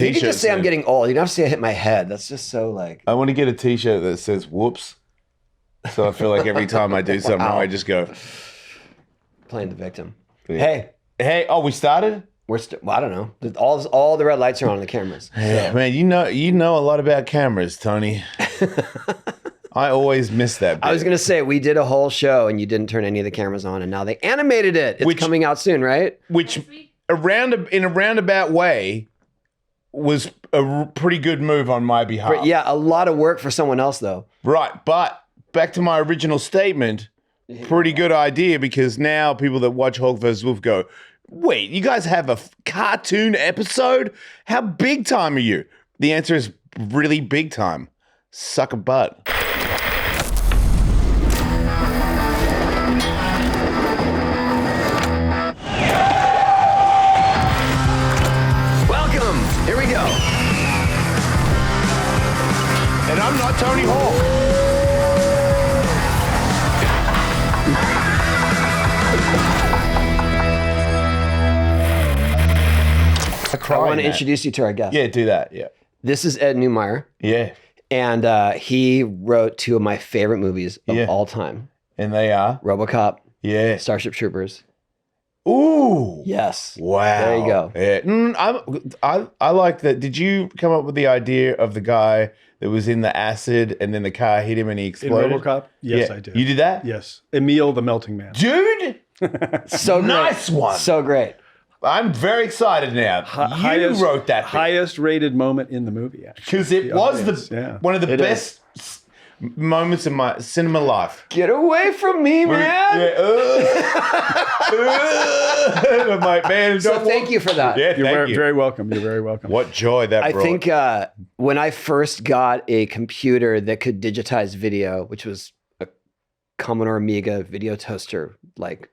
You can just say I'm getting old. You don't have to say I hit my head. That's just so like. I want to get a T-shirt that says "Whoops," so I feel like every time I do something wrong, I just go playing the victim. Yeah. Hey! Oh, we started. Well, I don't know. All the red lights are on the cameras. So. Yeah, man, you know a lot about cameras, Tony. I always miss that bit. I was going to say, we did a whole show and you didn't turn any of the cameras on, and now they animated it. It's coming out soon, right? Which, in a roundabout way, was a pretty good move on my behalf. But yeah, a lot of work for someone else, though. Right, but back to my original statement, pretty good idea, because now people that watch Hulk vs. Wolf go, wait, you guys have a cartoon episode? How big time are you? The answer is really big time. Suck a butt. Welcome. Here we go. And I'm not Tony Hawk. I want to introduce you to our guest. Yeah, do that. Yeah. This is Ed Neumeier. Yeah. And he wrote two of my favorite movies of all time. And they are? RoboCop. Yeah. Starship Troopers. Ooh. Yes. Wow. There you go. Yeah. I like that. Did you come up with the idea of the guy that was in the acid and then the car hit him and he exploded? In RoboCop? Yes, I did. You did that? Yes. Emil the Melting Man. Dude. So great. Nice one. So great. I'm very excited now. You wrote that. Highest rated moment in the movie, actually. Because it was one of the best moments in my cinema life. Get away from me, man. I'm like, man. So thank you for that. Yeah, You're very welcome. You're very welcome. What joy that brought. I think when I first got a computer that could digitize video, which was a Commodore Amiga video toaster, like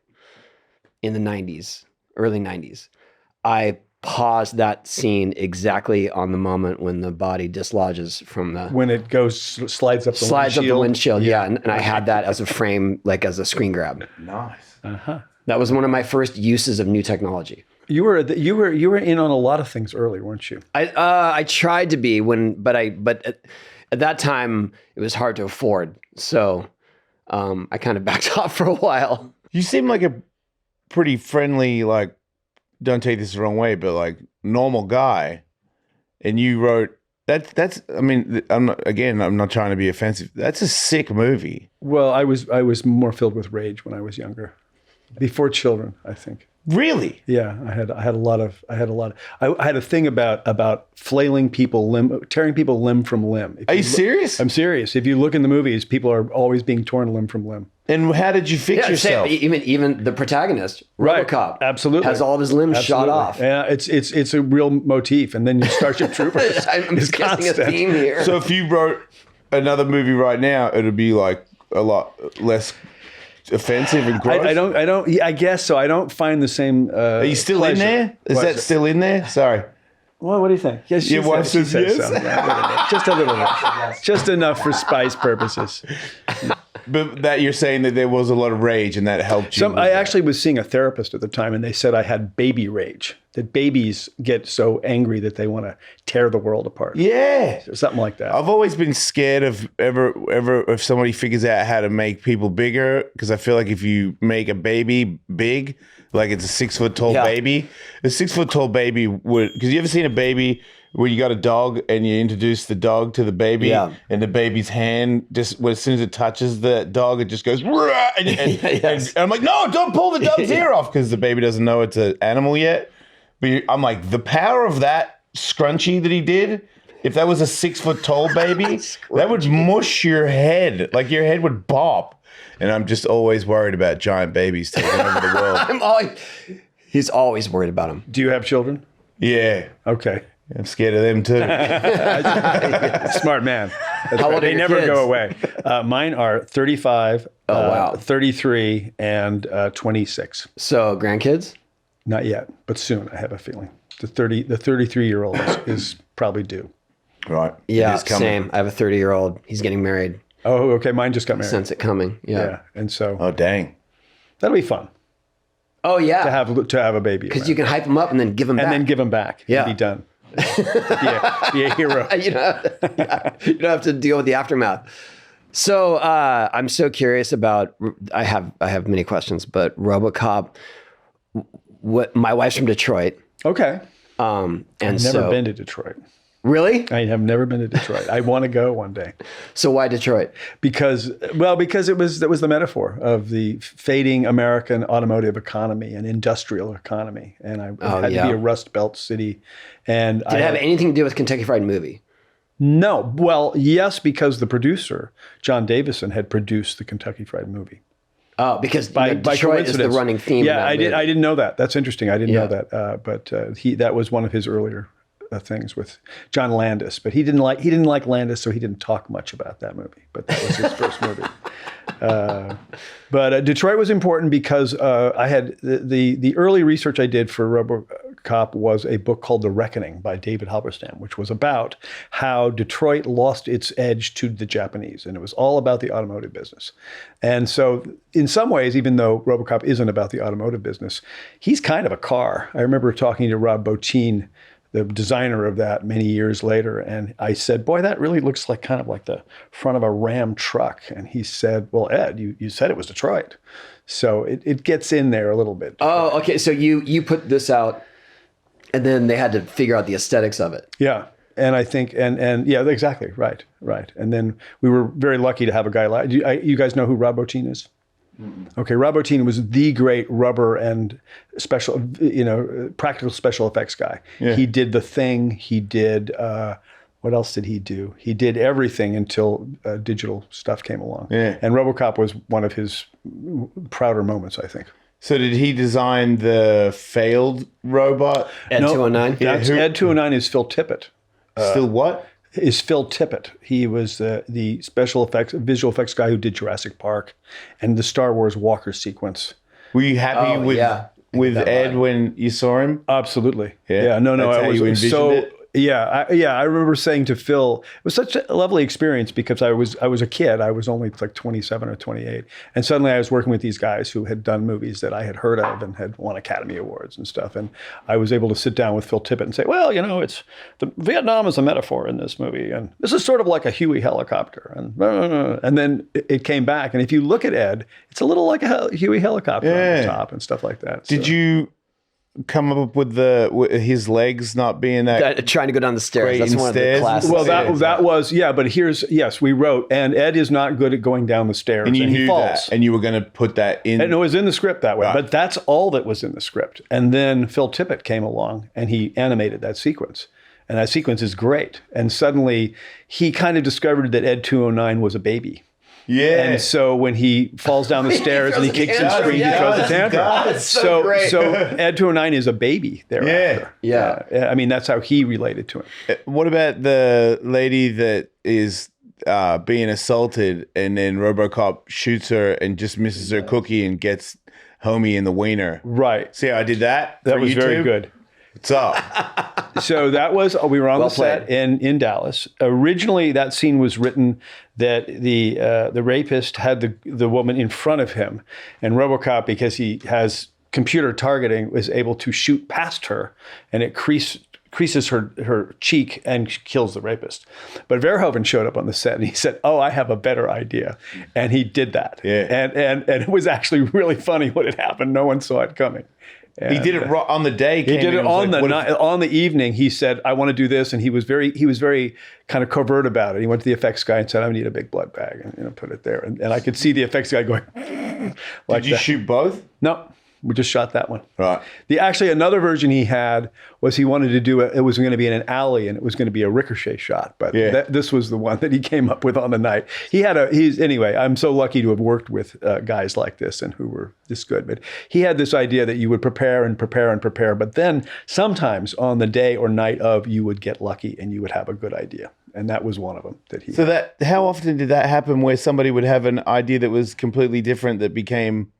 in the 90s, early 90s, I paused that scene exactly on the moment when the body dislodges from the... When it goes, slides up the windshield. Up the windshield, yeah. And I had that as a frame, like as a screen grab. Nice. Uh-huh. That was one of my first uses of new technology. You were in on a lot of things early, weren't you? I tried to be but at that time it was hard to afford. So I kind of backed off for a while. You seem like a pretty friendly, like, don't take this the wrong way, but like normal guy. And you wrote that's I mean, I'm not trying to be offensive. That's a sick movie. Well, I was more filled with rage when I was younger. Before Children, I think. Really? Yeah, I had a thing about flailing people, tearing people limb from limb. Are you serious? I'm serious. If you look in the movies, people are always being torn limb from limb. And how did you fix yourself? Even the protagonist, RoboCop, absolutely has all of his limbs shot off. Yeah, it's a real motif. And then your Starship Troopers. I'm just guessing a theme here. So if you wrote another movie right now, it would be like a lot less offensive and gross. I guess so. I don't find the same. Are you still in there? Is that still in there? Sorry. Well, what do you think? Yes, your wife says yes. So. Yeah, just a little bit, just enough for spice purposes. But that you're saying that there was a lot of rage and that helped you. I actually was seeing a therapist at the time, and they said I had baby rage. That babies get so angry that they want to tear the world apart. Yeah, or something like that. I've always been scared of ever if somebody figures out how to make people bigger, because I feel like if you make a baby big, like it's a 6 foot tall baby, a 6 foot tall baby would. Because you ever seen a baby where you got a dog and you introduce the dog to the baby, and the baby's hand just as soon as it touches the dog, it just goes. And I'm like, no, don't pull the dog's ear off, because the baby doesn't know it's an animal yet. But I'm like, the power of that scrunchie that he did, if that was a 6 foot tall baby, that would mush your head. Like your head would bop. And I'm just always worried about giant babies taking over the world. He's always worried about them. Do you have children? Yeah. Okay. I'm scared of them too. Smart man. How old are they your never kids? go away. Mine are 35, wow. 33, and 26. So grandkids? Not yet, but soon. I have a feeling the 33-year-old is probably due. Right. Yeah. Same. I have a 30-year-old. He's getting married. Oh, okay. Mine just got married. Sense it coming. Yeah. And so. Oh, dang. That'll be fun. Oh yeah. To have a baby. Because you can hype them up and then give them back. And then give them back. Yeah. And be done. be a hero. You don't have to deal with the aftermath. So I'm so curious about. I have many questions, but RoboCop. My wife's from Detroit. Okay. And I've never been to Detroit. Really? I have never been to Detroit. I want to go one day. So why Detroit? Because it was the metaphor of the fading American automotive economy and industrial economy, and it had to be a Rust Belt city. And did it have anything to do with Kentucky Fried Movie? No. Well, yes, because the producer John Davison had produced the Kentucky Fried Movie. Oh, because by Detroit is the running theme. Yeah, I didn't know that. That's interesting. I didn't know that. But that was one of his earlier things with John Landis. But he didn't like Landis, so he didn't talk much about that movie. But that was his first movie. But Detroit was important because I had the early research I did for RoboCop was a book called The Reckoning by David Halberstam, which was about how Detroit lost its edge to the Japanese. And it was all about the automotive business. And so in some ways, even though RoboCop isn't about the automotive business, he's kind of a car. I remember talking to Rob Bottin, the designer of that, many years later. And I said, boy, that really looks like kind of like the front of a Ram truck. And he said, well, Ed, you said it was Detroit. So it gets in there a little bit. Oh, okay. So you put this out and then they had to figure out the aesthetics of it. Yeah. And I think, and yeah, exactly. Right. And then we were very lucky to have a guy like, you guys know who Rob Bottin is? Okay, Rob Bottin was the great rubber and practical special effects guy. Yeah. He did The Thing. He did, what else did he do? He did everything until digital stuff came along. Yeah. And RoboCop was one of his prouder moments, I think. So did he design the failed robot? Ed 209? Ed 209 is Phil Tippett. Still what? Is Phil Tippett. He was the visual effects guy who did Jurassic Park and the Star Wars Walker sequence. Were you happy with Ed when you saw him? Absolutely. Yeah. No. I was so. It? I remember saying to Phil, it was such a lovely experience because I was a kid. I was only like 27 or 28. And suddenly I was working with these guys who had done movies that I had heard of and had won Academy Awards and stuff. And I was able to sit down with Phil Tippett and say, well, it's Vietnam is a metaphor in this movie. And this is sort of like a Huey helicopter. And then it came back. And if you look at Ed, it's a little like a Huey helicopter on the top and stuff like that. Did you come up with his legs not being that trying to go down the stairs? That's one of the classics. Well, that was but yes, we wrote, and Ed is not good at going down the stairs, and he falls. That, and you were going to put that in, and it was in the script that way. Right. But that's all that was in the script. And then Phil Tippett came along, and he animated that sequence, and that sequence is great. And suddenly, he kind of discovered that Ed 209 was a baby. Yeah. And so when he falls down the stairs and he kicks and screams, he throws a tantrum. So Ed 209 is a baby thereafter. Yeah. I mean, that's how he related to him. What about the lady that is being assaulted and then RoboCop shoots her and just misses her cookie and gets Homie in the wiener? Right. See how I did that? That was very good. What's up? So that was, we were on the set in Dallas. Originally, that scene was written that the rapist had the woman in front of him, and RoboCop, because he has computer targeting, was able to shoot past her, and it creases her cheek and kills the rapist. But Verhoeven showed up on the set and he said, "Oh, I have a better idea," and he did that. Yeah. And it was actually really funny what had happened. No one saw it coming. And he did it on the day. He did it on the night, on the evening. He said, "I want to do this," and he was very kind of covert about it. He went to the effects guy and said, "I need a big blood bag," and put it there. And I could see the effects guy going. Like did you shoot both? No, we just shot that one. Right. Actually, another version he had was he wanted to do it was going to be in an alley and it was going to be a ricochet shot. But this was the one that he came up with on the night. Anyway, I'm so lucky to have worked with guys like this and who were this good. But he had this idea that you would prepare and prepare and prepare. But then sometimes on the day or night of, you would get lucky and you would have a good idea. And that was one of them that he had. How often did that happen where somebody would have an idea that was completely different that became...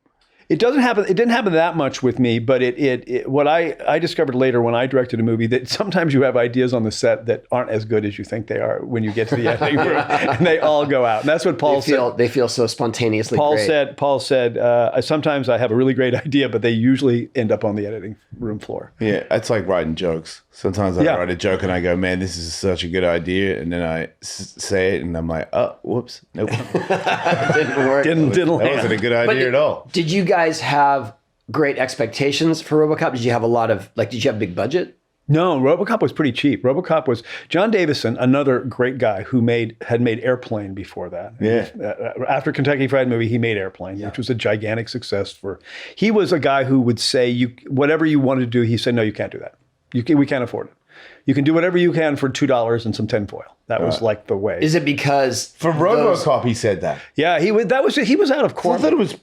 It doesn't happen. It didn't happen that much with me, but what I discovered later when I directed a movie, that sometimes you have ideas on the set that aren't as good as you think they are when you get to the editing room, and they all go out. And that's what Paul said. They feel so spontaneously great. Paul said, sometimes I have a really great idea, but they usually end up on the editing room floor. Yeah, it's like writing jokes. Sometimes I Yeah. write a joke and I go, man, this is such a good idea. And then I say it and I'm like, oh, whoops. Nope. Didn't work. Didn't That land. wasn't a good idea at all. Did you guys have great expectations for RoboCop? Did you have a lot of, did you have a big budget? No, RoboCop was pretty cheap. RoboCop was John Davison, another great guy who had made Airplane before that. Yeah. After Kentucky Fried Movie, he made Airplane, which was a gigantic success he was a guy who would say, whatever you wanted to do, he said, no, you can't do that. We can't afford it. You can do whatever you can for $2 and some tinfoil. That was like the way. Is it because For RoboCop, he said that. Yeah, he was out of I court. thought it was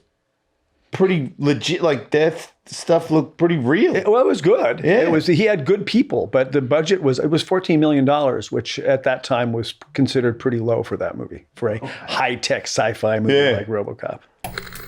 pretty legit. Like, death stuff looked pretty real. It was good. Yeah. He had good people, but the budget was $14 million, which at that time was considered pretty low for that movie, for a high-tech sci-fi movie like RoboCop.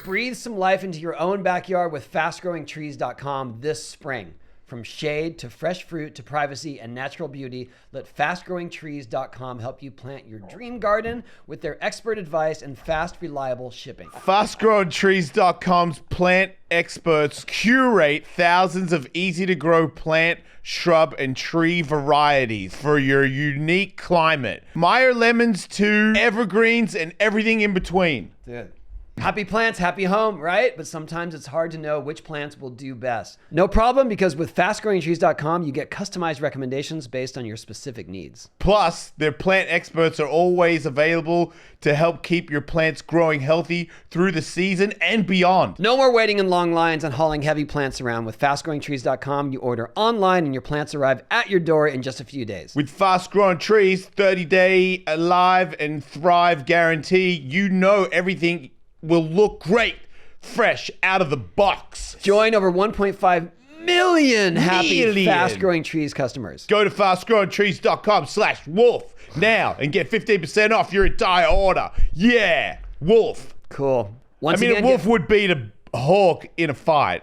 breathe some life into your own backyard with fastgrowingtrees.com this spring. From shade to fresh fruit to privacy and natural beauty, let fastgrowingtrees.com help you plant your dream garden with their expert advice and fast, reliable shipping. FastGrowingTrees.com's plant experts curate thousands of easy-to-grow plant, shrub, and tree varieties for your unique climate. Meyer lemons to evergreens and everything in between. Dude. Happy plants, happy home, right? But sometimes it's hard to know which plants will do best. No problem, because with fastgrowingtrees.com, you get customized recommendations based on your specific needs. Plus, their plant experts are always available to help keep your plants growing healthy through the season and beyond. No more waiting in long lines and hauling heavy plants around. With fastgrowingtrees.com, you order online and your plants arrive at your door in just a few days. With Fast Growing Trees, 30-day alive and thrive guarantee, you know everything will look great, fresh out of the box. Join over 1.5 million happy Fast Growing Trees customers. Go to fastgrowingtrees.com/wolf now and get 15% off your entire order. Yeah, wolf. Cool. Once I mean, again, a wolf would beat a hawk in a fight.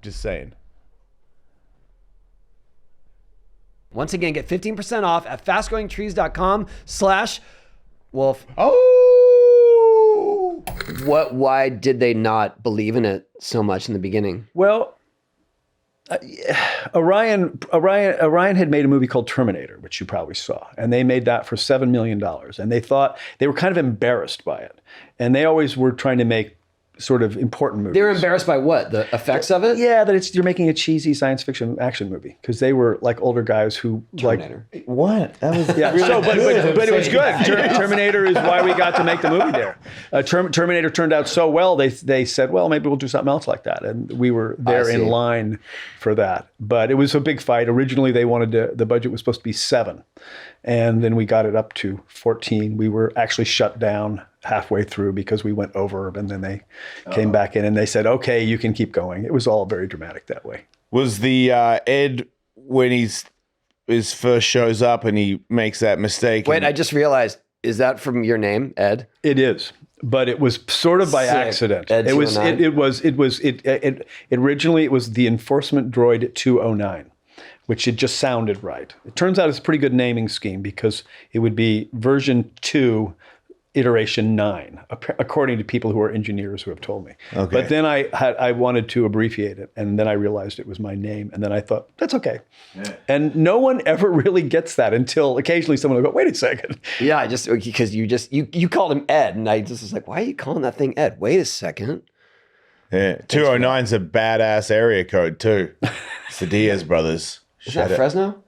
Just saying. Once again, get 15% off at fastgrowingtrees.com/wolf. Oh! Why did they not believe in it so much in the beginning? Well, Orion had made a movie called Terminator, which you probably saw, and they made that for $7 million. And they thought they were kind of embarrassed by it, and they always were trying to make sort of important movies. They were embarrassed by what? The effects of it? Yeah, that you're making a cheesy science fiction action movie, because they were like older guys who Terminator. What? That was Yeah, so, but it was good. Terminator is why we got to make the movie there. Terminator turned out so well, they said, well, maybe we'll do something else like that. And we were there in line for that. But it was a big fight. Originally, they wanted the budget was supposed to be 7. And then we got it up to 14. We were actually shut down halfway through because we went over, and then they came back in and they said, okay, you can keep going. It was all very dramatic that way. Was the Ed, when his first shows up and he makes that mistake? Wait, I just realized, is that from your name, Ed? It is, but it was sort of by accident. Ed It was 209? originally it was the enforcement droid 209. Which it just sounded right. It turns out it's a pretty good naming scheme, because it would be version 2, iteration 9, according to people who are engineers who have told me. Okay. But then I wanted to abbreviate it, and then I realized it was my name, and then I thought, that's okay. Yeah. And no one ever really gets that until occasionally someone will go, wait a second. Yeah, because you called him Ed, and I just was like, why are you calling that thing Ed? Wait a second. Yeah, 209's a badass area code too. It's the Diaz brothers. Is that Fresno?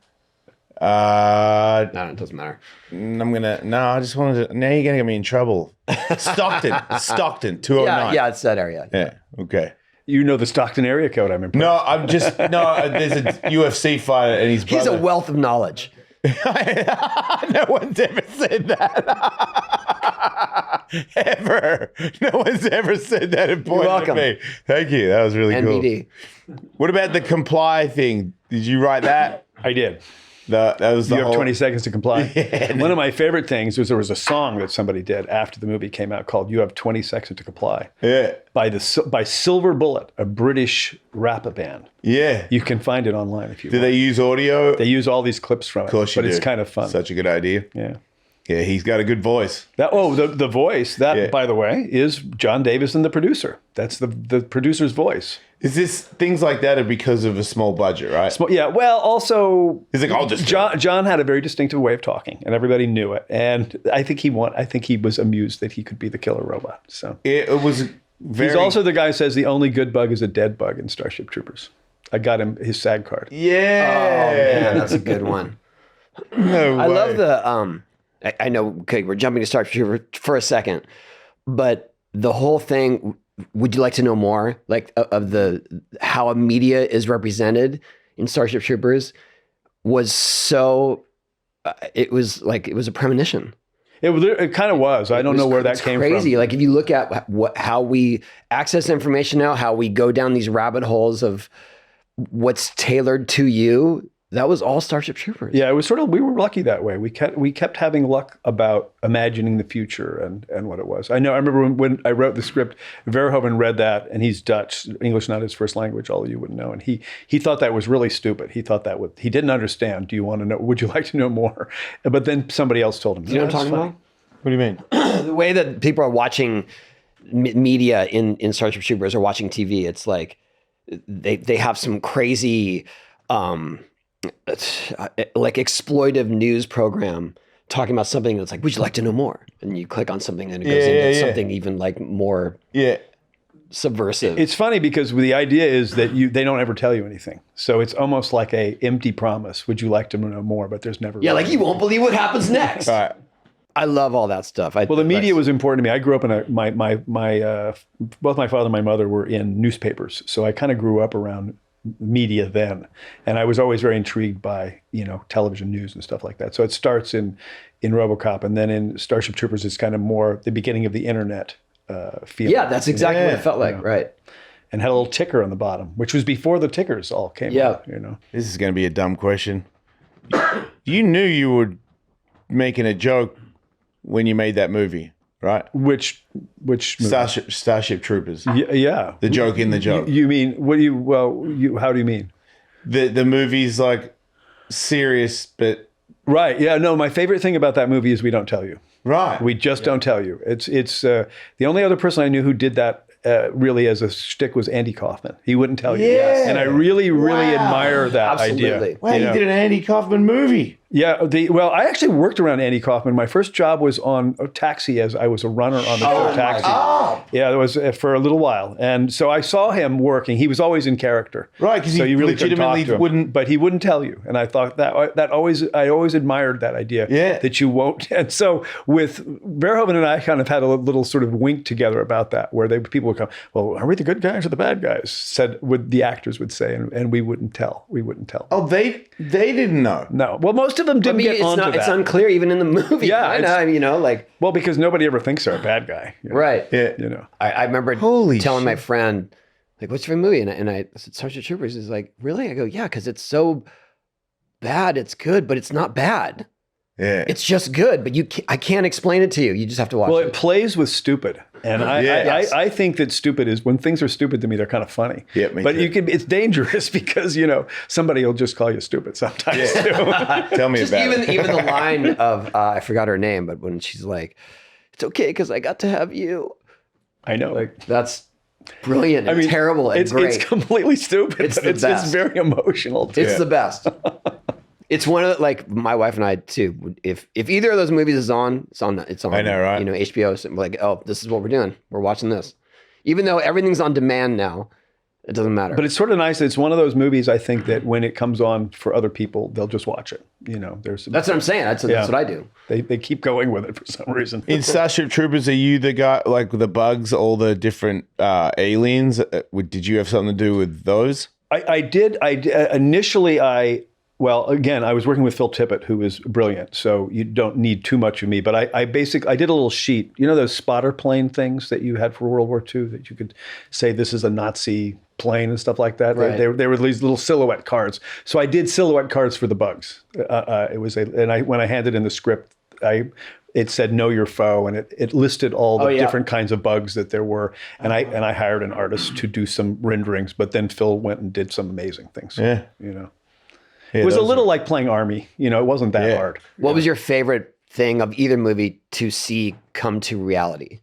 No, it doesn't matter. I just wanted to, now you're going to get me in trouble. Stockton, 209. Yeah, it's that area. Yeah, okay. You know the Stockton area code, I'm impressed. There's a UFC fighter and his brother. He's a wealth of knowledge. No one's ever said that. Ever. No one's ever said that and pointed at me. Thank you. That was really NBD. cool. What about the comply thing? Did you write that? I did. That was the You whole... have 20 seconds to comply. Yeah. One of my favorite things was there was a song that somebody did after the movie came out called "You Have 20 Seconds to Comply." Yeah. by Silver Bullet, a British rap band. Yeah. You can find it online if you Do want. they use audio? They use all these clips from it. Of course you but do. it's kind of fun. Such a good idea. Yeah. Yeah, he's got a good voice. The voice, by the way, is John Davison, the producer. That's the producer's voice. Is this things like that are because of a small budget, right? Yeah. Well, also, He's like, I'll just John had a very distinctive way of talking, and everybody knew it. And I think he was amused that he could be the killer robot. So it was very. He's also the guy who says the only good bug is a dead bug in Starship Troopers. I got him his SAG card. Yeah. Oh man, that's a good one. No way. I love the I know. Okay, we're jumping to Starship Troopers for a second, but the whole thing. Would you like to know more, like of the how a media is represented in Starship Troopers? Was so. It was a premonition. It kind of was. I don't know where that came from. It's crazy. Like if you look at how we access information now, how we go down these rabbit holes of what's tailored to you. That was all Starship Troopers. Yeah, it was sort of, we were lucky that way. We kept having luck about imagining the future and what it was. I remember when I wrote the script, Verhoeven read that, and he's Dutch, English not his first language, although you wouldn't know. And he thought that was really stupid. He thought he didn't understand. Do you want to know? Would you like to know more? But then somebody else told him. You know what I'm talking about? What do you mean? The way that people are watching media in Starship Troopers or watching TV, it's like they have some crazy like exploitive news program talking about something that's like, would you like to know more? And you click on something and it goes into something even like more subversive. It's funny because the idea is that they don't ever tell you anything. So it's almost like a empty promise. Would you like to know more? But there's never. Yeah, like you won't believe what happens next. All right. I love all that stuff. Well, the media was important to me. I grew up in both my father and my mother were in newspapers. So I kind of grew up around media then, and I was always very intrigued by television news and stuff like that. So it starts in RoboCop, and then in Starship Troopers it's kind of more the beginning of the internet feel. Yeah, that's exactly what it felt like, right? And had a little ticker on the bottom, which was before the tickers all came out. This is going to be a dumb question. You knew you were making a joke when you made that movie, right? Which movie? Starship Troopers. Yeah. The joke in the joke. You mean, how do you mean? The movie's like serious, but. Right. Yeah. No, my favorite thing about that movie is we don't tell you. Right. We just don't tell you. It's the only other person I knew who did that really as a shtick was Andy Kaufman. He wouldn't tell you. Yeah. And I really admire that idea. Wow, you did an Andy Kaufman movie. Yeah. I actually worked around Andy Kaufman. My first job was on a Taxi, as I was a runner on the show Taxi. Yeah, it was for a little while. And so I saw him working. He was always in character. Right, because he really legitimately wouldn't. But he wouldn't tell you. And I thought I always admired that idea. Yeah. That you won't. And so with Verhoeven and I kind of had a little sort of wink together about that, where people would come, well, are we the good guys or the bad guys? The actors would say, and we wouldn't tell. We wouldn't tell. Oh, they didn't know. No. Well, most of them didn't get onto that. It's unclear even in the movie. Yeah. Well, because nobody ever thinks they're a bad guy. Right. Yeah. I remember telling my friend, like, what's your movie? And I said, Starship Troopers. He's like, really? I go, yeah, because it's so bad. It's good, but it's not bad. Yeah. It's just good, but I can't explain it to you. You just have to watch it. Well, it plays with stupid. And I think that stupid is, when things are stupid to me, they're kind of funny. Yeah, but it's dangerous because, somebody will just call you stupid sometimes too. Tell me about it. Even the line of, I forgot her name, but when she's like, it's okay because I got to have you. I know. Like, that's brilliant and terrible and great. It's completely stupid, it's but it's very emotional too. It's the best. It's one of my wife and I too. If either of those movies is on, it's on. I know, right? HBO. So we're like, oh, this is what we're doing. We're watching this, even though everything's on demand now. It doesn't matter. But it's sort of nice. It's one of those movies, I think, that when it comes on for other people, they'll just watch it. That's what I'm saying. That's what I do. They keep going with it for some reason. In Starship Troopers, are you the guy, like the bugs, all the different aliens? Did you have something to do with those? I did. Initially, well, again, I was working with Phil Tippett, who is brilliant, so you don't need too much of me. But I did a little sheet. You know those spotter plane things that you had for World War II that you could say this is a Nazi plane and stuff like that. Right. They were these little silhouette cards. So I did silhouette cards for the bugs. When I handed in the script, it said "Know Your Foe," and it listed all the different kinds of bugs that there were. And I hired an artist to do some renderings, but then Phil went and did some amazing things. Yeah. It was a little like playing Army. It wasn't that hard. What was your favorite thing of either movie to see come to reality?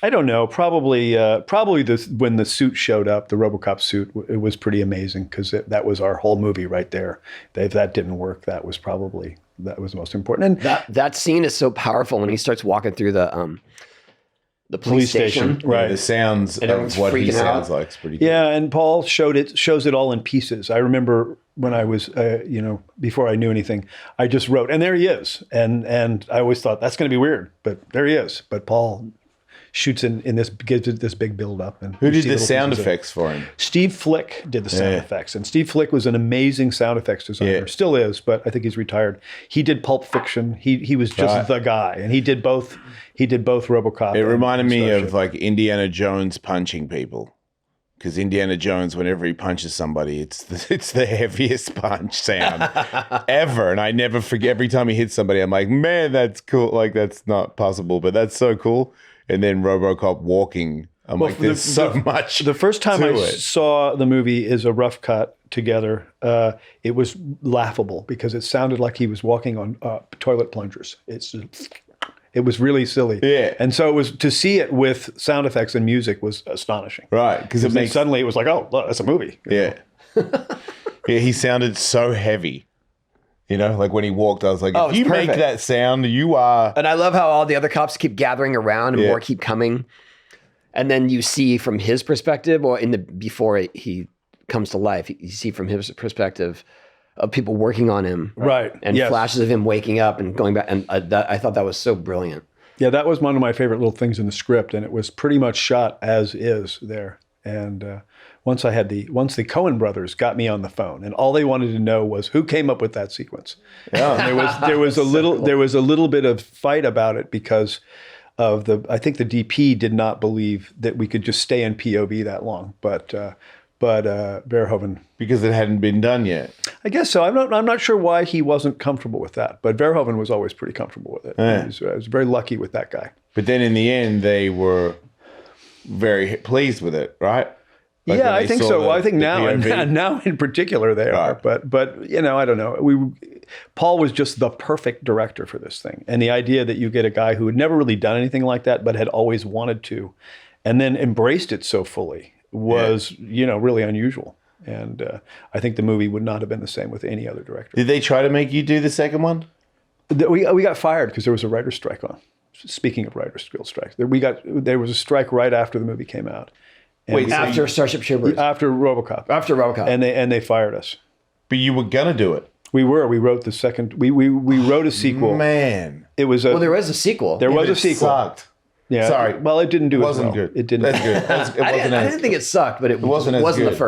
I don't know. Probably when the suit showed up, the RoboCop suit, it was pretty amazing because that was our whole movie right there. If that didn't work, that was the most important. And That scene is so powerful when he starts walking through the police station. right? Yeah, the sounds And of everyone's what he freaking sounds out. like is pretty good. Yeah, and Paul shows it all in pieces. I remember when I was, before I knew anything, I just wrote, and there he is. And I always thought that's going to be weird, but there he is. But Paul shoots in this, gives it this big build up. And Who you did see the little sound pieces of it. effects for him? Steve Flick did the sound Yeah. effects, and Steve Flick was an amazing sound effects designer. Yeah. Still is, but I think he's retired. He did Pulp Fiction. He was just Right. the guy, and he did both. He did both RoboCop. It and reminded me Starship. of like Indiana Jones punching people. Because Indiana Jones, whenever he punches somebody, it's the heaviest punch sound ever. And I never forget. Every time he hits somebody, I'm like, man, that's cool. Like, that's not possible, but that's so cool. And then RoboCop walking, I'm like, there's so much. The first time to I it. saw the movie is a rough cut together. It was laughable because it sounded like he was walking on toilet plungers. It was really silly. Yeah. And so it was to see it with sound effects and music was astonishing. Right. Because it makes. Suddenly it was like, oh, look, that's a movie. Yeah. Yeah, he sounded so heavy. You know, like when he walked, I was like, if it's you make perfect. that sound, you are. And I love how all the other cops keep gathering around and Yeah. more keep coming. And then you see from his perspective, or before he comes to life, you see from his perspective of people working on him. Right. And Yes. flashes of him waking up and going back. And I thought that was so brilliant. Yeah, that was one of my favorite little things in the script, and it was pretty much shot as is there. And once the Coen brothers got me on the phone, and all they wanted to know was who came up with that sequence. Yeah, and there was a little bit of fight about it because of I think the DP did not believe that we could just stay in POV that long, but Verhoeven. Because it hadn't been done yet. I guess so. I'm not sure why he wasn't comfortable with that, but Verhoeven was always pretty comfortable with it. Yeah. I was very lucky with that guy. But then in the end, they were very pleased with it, right? Like yeah, when I they think saw so. Well, I the think now POV. now in particular they are. Right. But I don't know. Paul was just the perfect director for this thing, and the idea that you get a guy who had never really done anything like that, but had always wanted to, and then embraced it so fully was really unusual. And I think the movie would not have been the same with any other director. Did they try to make you do the second one? We got fired because there was a writer's strike on. Speaking of writer's guild strikes, there was a strike right after the movie came out. And Wait, so After Starship Troopers. after RoboCop. After RoboCop. And they fired us. But you were gonna do it. We wrote the second. We wrote a sequel. Man. It was well, there was a sequel. there was But a it sequel. sucked. Yeah. Sorry. Well, it didn't do Wasn't as well. good. It didn't. That's good. It wasn't I as didn't think it sucked, but it wasn't wasn't, as the good.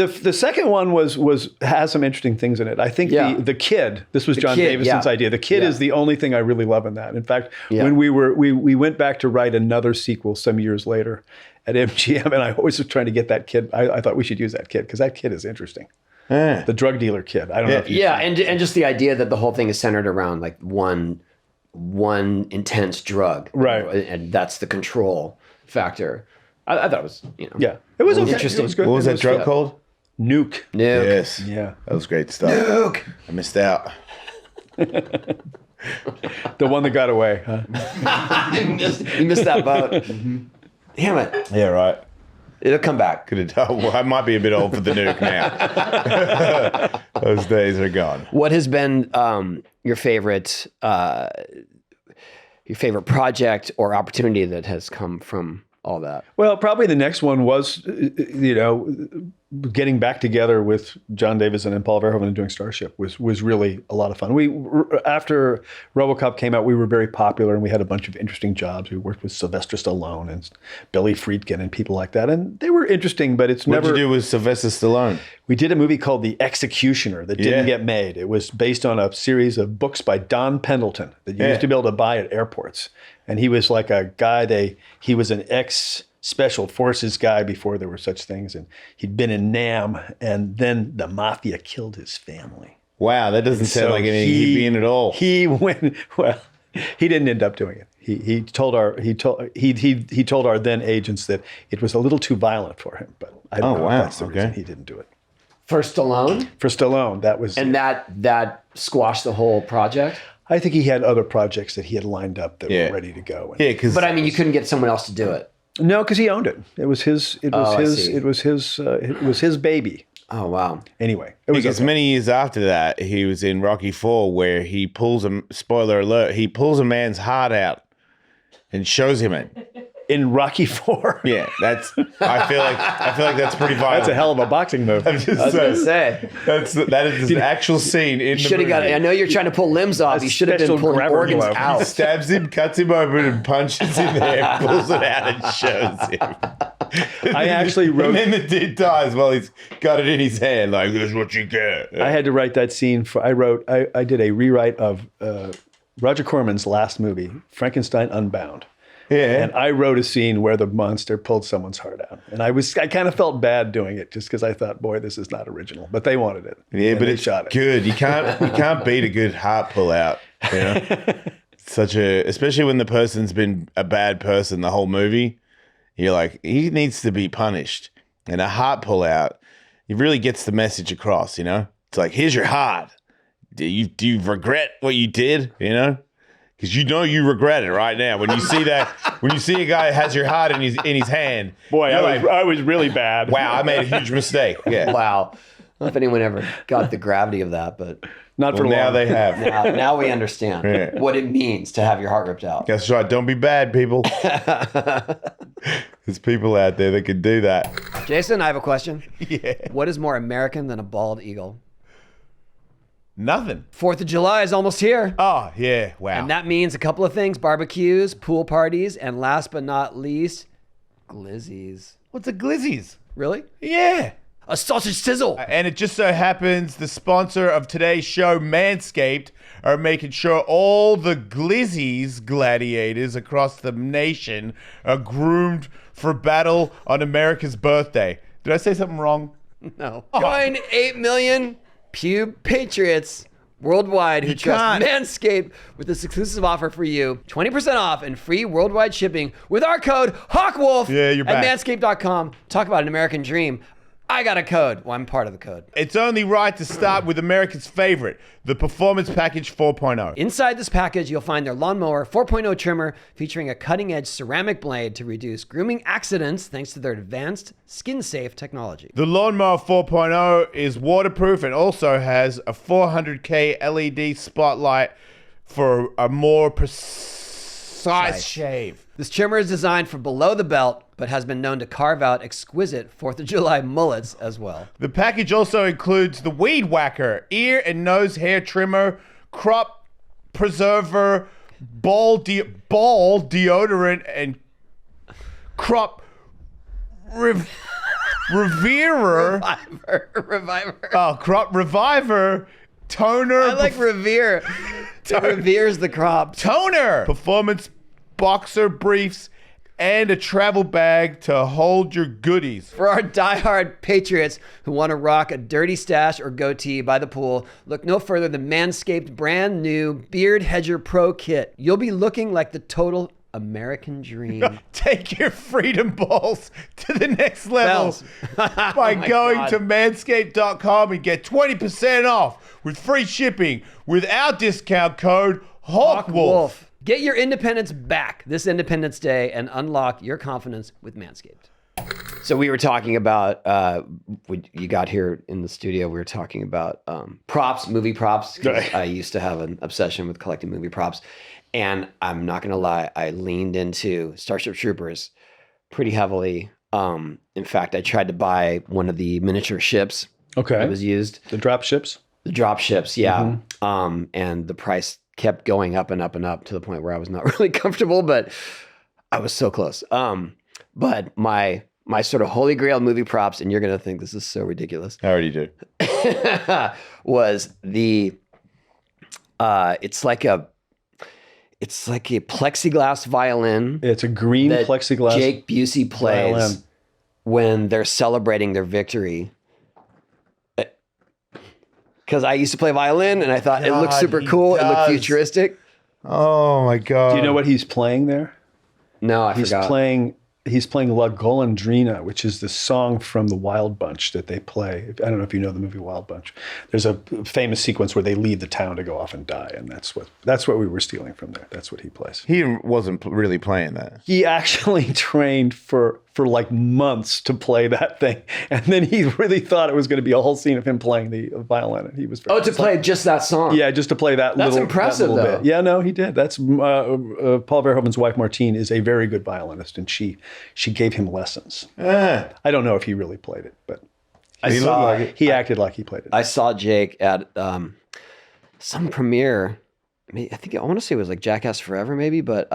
first. The second one has some interesting things in it. I think Yeah. the kid. This was John kid, Davison's yeah. idea. The kid Yeah. is the only thing I really love in that. In fact, Yeah. when we went back to write another sequel some years later at MGM, and I always was trying to get that kid. I thought we should use that kid because that kid is interesting. Yeah. The drug dealer kid. I don't know if you Yeah, and just the idea that the whole thing is centered around like one intense drug. Right. And that's the control factor. I thought it was, Yeah, it was okay. interesting. It was good. What was It that drug yeah. called? Nuke. Nuke. Yes. Yeah. That was great stuff. Nuke. I missed out. The one that got away. Huh? You missed that boat. Damn it. Yeah, right. It'll come back. Could have done. Well, I might be a bit old for the nuke now. Those days are gone. What has been your favorite project or opportunity that has come from all that? Well, probably the next one was, getting back together with John Davison and Paul Verhoeven and doing Starship was really a lot of fun. After RoboCop came out, we were very popular and we had a bunch of interesting jobs. We worked with Sylvester Stallone and Billy Friedkin and people like that, and they were interesting. But it's What never. did you do with Sylvester Stallone? We did a movie called The Executioner that didn't Yeah. get made. It was based on a series of books by Don Pendleton that you used to be able to buy at airports. And he was like a guy, he was an ex-special forces guy before there were such things. And he'd been in Nam, and then the mafia killed his family. Wow, that doesn't sound So like anything he'd be in at all. He went, well, he didn't end up doing it. He told our then agents that it was a little too violent for him, but I don't know wow, if that's the okay. reason he didn't do it. For Stallone? For Stallone, that was And that squashed the whole project? I think he had other projects that he had lined up that Yeah. were ready to go. Yeah, because But I mean, you couldn't get someone else to do it. No, because he owned it. It was his. It was Oh, I his. see. It was his. It was his baby. Oh, wow. Anyway, it was because okay. many years after that, he was in Rocky IV, where he pulls a spoiler alert. He pulls a man's heart out and shows him it. in Rocky IV. Yeah, that's. I feel like that's pretty violent. That's a hell of a boxing move. I'm just I was going to saying. say. That is an actual scene in the Should have got it. I know you're trying to pull limbs off. You should have been special pulling grabber organs glove. He out. stabs him, cuts him open, and punches him there, pulls it out, and shows him. I actually wrote. And then the dude dies while he's got it in his hand, like, this is what you get. I had to write that scene for. I did a rewrite of Roger Corman's last movie, Frankenstein Unbound. Yeah. And I wrote a scene where the monster pulled someone's heart out. And I kind of felt bad doing it just because I thought, boy, this is not original. But they wanted it. Yeah, and but they it's shot it. good. You can't beat a good heart pull out. You know, especially when the person's been a bad person the whole movie. You're like, he needs to be punished. And a heart pull out, it really gets the message across. You know, it's like, here's your heart. Do you regret what you did? You know. Because you regret it right now when you see that when you see a guy that has your heart in his hand. Boy, you're I was really bad. wow, I made a huge mistake. Yeah. Wow. I don't know if anyone ever got the gravity of that, but Not for Well, now long. they have. now we understand Yeah. what it means to have your heart ripped out. That's right. Don't be bad, people. There's people out there that can do that. Jason, I have a question. Yeah. What is more American than a bald eagle? Nothing. 4th of July is almost here. Oh, yeah. Wow. And that means a couple of things: barbecues, pool parties, and last but not least, glizzies. What's a glizzies? Really? Yeah. A sausage sizzle. And it just so happens the sponsor of today's show, Manscaped, are making sure all the glizzies gladiators across the nation are groomed for battle on America's birthday. Did I say something wrong? No. Join 8 million pube patriots worldwide who trust can't. Manscaped with this exclusive offer for you. 20% off and free worldwide shipping with our code HawkWolf Yeah, you're at back. manscaped.com. Talk about an American dream. I got a code. Well, I'm part of the code. It's only right to start with America's favorite, the Performance Package 4.0. Inside this package, you'll find their Lawnmower 4.0 trimmer featuring a cutting-edge ceramic blade to reduce grooming accidents thanks to their advanced skin-safe technology. The Lawnmower 4.0 is waterproof and also has a 400K LED spotlight for a more precise shave. This trimmer is designed for below the belt, but has been known to carve out exquisite 4th of July mullets as well. The package also includes the Weed Whacker, ear and nose hair trimmer, crop preserver, ball deodorant, and crop reviver. Reviver. Oh, crop reviver, toner. I like Revere. It reveres the crops. Toner, performance boxer briefs, and a travel bag to hold your goodies. For our diehard patriots who want to rock a dirty stash or goatee by the pool, look no further than Manscaped brand new Beard Hedger Pro Kit. You'll be looking like the total American dream. Take your freedom balls to the next level Bells. by Oh my going God. to manscaped.com and get 20% off with free shipping with our discount code HawkWolf. Wolf. Get your independence back this Independence Day and unlock your confidence with Manscaped. So we were talking about, when you got here in the studio, we were talking about props, movie props. 'Cause I used to have an obsession with collecting movie props. And I'm not going to lie, I leaned into Starship Troopers pretty heavily. In fact, I tried to buy one of the miniature ships Okay. that was used. The drop ships. The drop ships, yeah. And the price kept going up and up and up to the point where I was not really comfortable, but I was so close. But my sort of holy grail movie props, and you're going to think this is so ridiculous, I already do. was the, it's like a plexiglass violin It's a green that plexiglass. Jake Busey plays violin. when they're celebrating their victory. Because I used to play violin, and I thought it looked God, super he cool. It looked does. futuristic. Oh my God. Do you know what he's playing there? No, I He's forgot. playing he's playing La Golondrina, which is the song from the Wild Bunch that they play. I don't know if you know the movie Wild Bunch. There's a famous sequence where they leave the town to go off and die, and that's what we were stealing from there. That's what he plays. He wasn't really playing that. He actually trained for like months to play that thing, and then he really thought it was going to be a whole scene of him playing the violin, and he was to play just that song. Yeah, just to play that. That's impressive, that little though. bit. Yeah, no, he did. That's Paul Verhoeven's wife Martine is a very good violinist, and she gave him lessons. I don't know if he really played it, but he acted like he played it. I saw Jake at some premiere. I want to say it was like Jackass Forever, maybe, but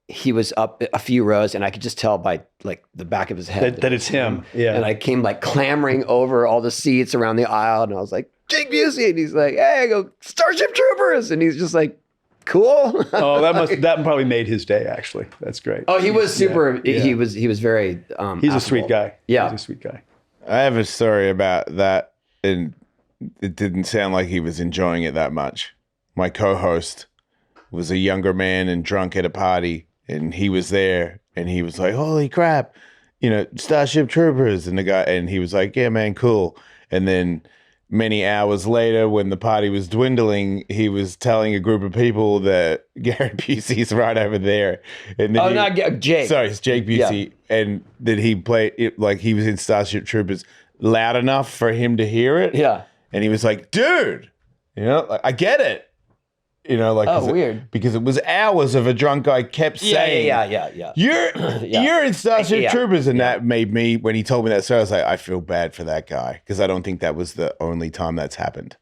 he was up a few rows, and I could just tell by like the back of his head that it's him. Yeah, and I came like clambering over all the seats around the aisle, and I was like, Jake Busey, and he's like, hey, I go Starship Troopers, and he's just like, cool. Oh, that probably made his day. Actually, that's great. Oh, he was super. Yeah. He was very. He's affable. a sweet guy. Yeah, he's a sweet guy. I have a story about that, and it didn't sound like he was enjoying it that much. My co-host was a younger man and drunk at a party, and he was there, and he was like, "Holy crap, Starship Troopers!" And he was like, "Yeah, man, cool." And then many hours later, when the party was dwindling, he was telling a group of people that Gary Busey's right over there. And then not Jake. Sorry, it's Jake Busey. Yeah. And that he played it like he was in Starship Troopers loud enough for him to hear it. Yeah. And he was like, dude, I get it. Weird. Because it was hours of a drunk guy kept saying, yeah. You're in Starship Troopers. And that made me, when he told me that story, I was like, I feel bad for that guy. Because I don't think that was the only time that's happened.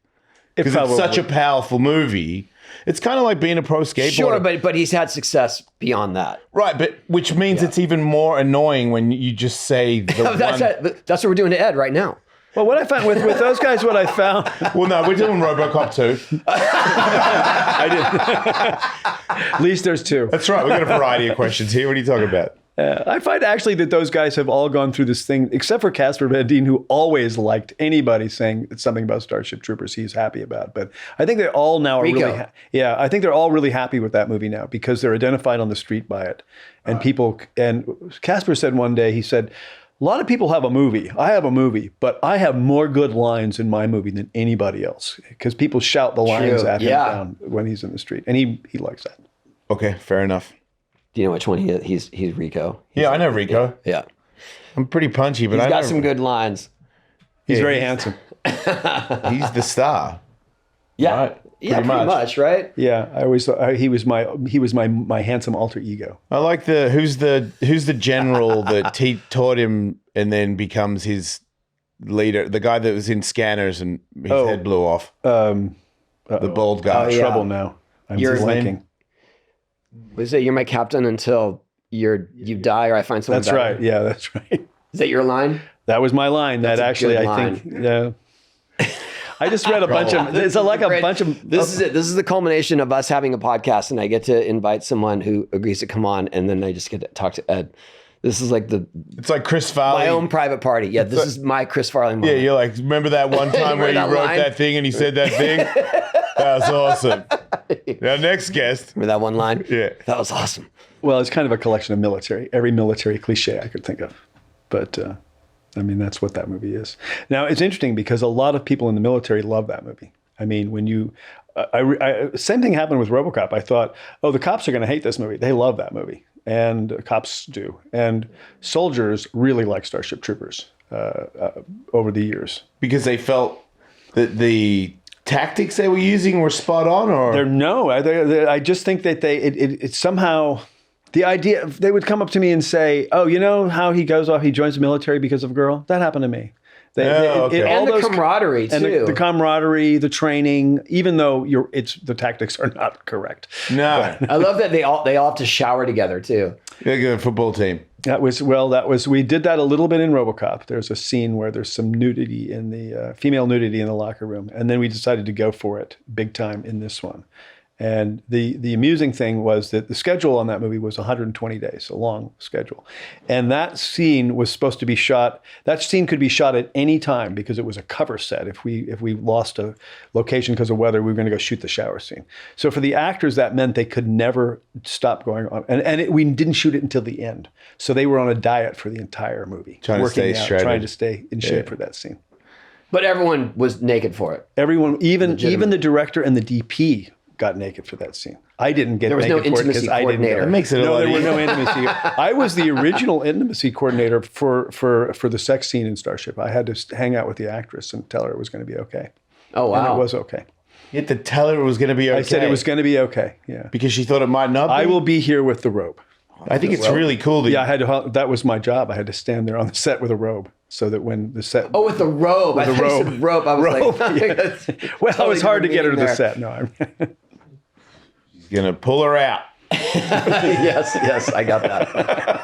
Because it's such a powerful movie. It's kind of like being a pro skateboarder. Sure, but he's had success beyond that. Right, but which means it's even more annoying when you just say that's what we're doing to Ed right now. Well, what I found with those guys, what I found. Well, no, we're doing RoboCop 2. I did. At least there's 2. That's right. We got a variety of questions here. What are you talking about? I find actually that those guys have all gone through this thing, except for Casper Van Dien, who always liked anybody saying something about Starship Troopers he's happy about. But I think they all now are Rico. I think they're all really happy with that movie now because they're identified on the street by it. And and Casper said one day, he said, a lot of people have a movie. I have a movie, but I have more good lines in my movie than anybody else because people shout the lines at him down when he's in the street. And he likes that. Okay, fair enough. Do you know which one he is? He's Rico. I know Rico. Yeah. I'm pretty punchy, but he's got some good lines. He's very handsome. He's the star. Yeah. Right? Pretty much, right? Yeah, I always thought he was my handsome alter ego. I like who's the general that taught him and then becomes his leader, the guy that was in Scanners and his head blew off. The bald guy. Trouble now. I'm blanking. Was it you're my captain until you die or I find someone That's better? Right. Yeah, that's right. Is that your line? That was my line. That's that actually I think yeah. I just read a bunch of. It's like a bunch of. This is it. This is the culmination of us having a podcast, and I get to invite someone who agrees to come on, and then I just get to talk to Ed. This is like It's like Chris Farley. My own private party. Yeah, this is my Chris Farley moment. Yeah, you're like, remember that one time where you wrote that thing and he said that thing? That was awesome. Now, next guest. Remember that one line? Yeah. That was awesome. Well, it's kind of a collection of every military cliche I could think of, but. I mean, that's what that movie is. Now, it's interesting because a lot of people in the military love that movie. I mean, when you, same thing happened with RoboCop. I thought, the cops are going to hate this movie. They love that movie. And cops do. And soldiers really like Starship Troopers over the years. Because they felt that the tactics they were using were spot on? Or I just think that it somehow... The idea, they would come up to me and say, you know how he goes off, he joins the military because of a girl? That happened to me. Okay. And the camaraderie, too. And the camaraderie, the training, even though the tactics are not correct. No. I love that they all have to shower together, too. They're a good football team. We did that a little bit in RoboCop. There's a scene where there's some nudity female nudity in the locker room. And then we decided to go for it big time in this one. And the amusing thing was that the schedule on that movie was 120 days, a long schedule. And that scene was supposed to be shot, that scene could be shot at any time because it was a cover set. If we lost a location because of weather, we were going to go shoot the shower scene. So for the actors, that meant they could never stop going on. And we didn't shoot it until the end. So they were on a diet for the entire movie. Trying to stay in shape for that scene. But everyone was naked for it. Everyone, even the director and the DP got naked for that scene. I didn't get naked for it because I didn't. It makes it a no, lot there were easier. no intimacy. I was the original intimacy coordinator for the sex scene in Starship. I had to hang out with the actress and tell her it was going to be okay. Oh, wow. And it was okay. You had to tell her it was going to be okay. I said it was going to be okay. Yeah. Because she thought it might not be? I will be here with the robe. I think it's really cool that Yeah, I had to. That was my job. I had to stand there on the set with a robe, so that when the set. Oh, with the robe. With I the thought you robe. said rope. I was Robe, like, yeah. Well, it was hard to get her to the set. No, I'm. Going to pull her out. yes, I got that.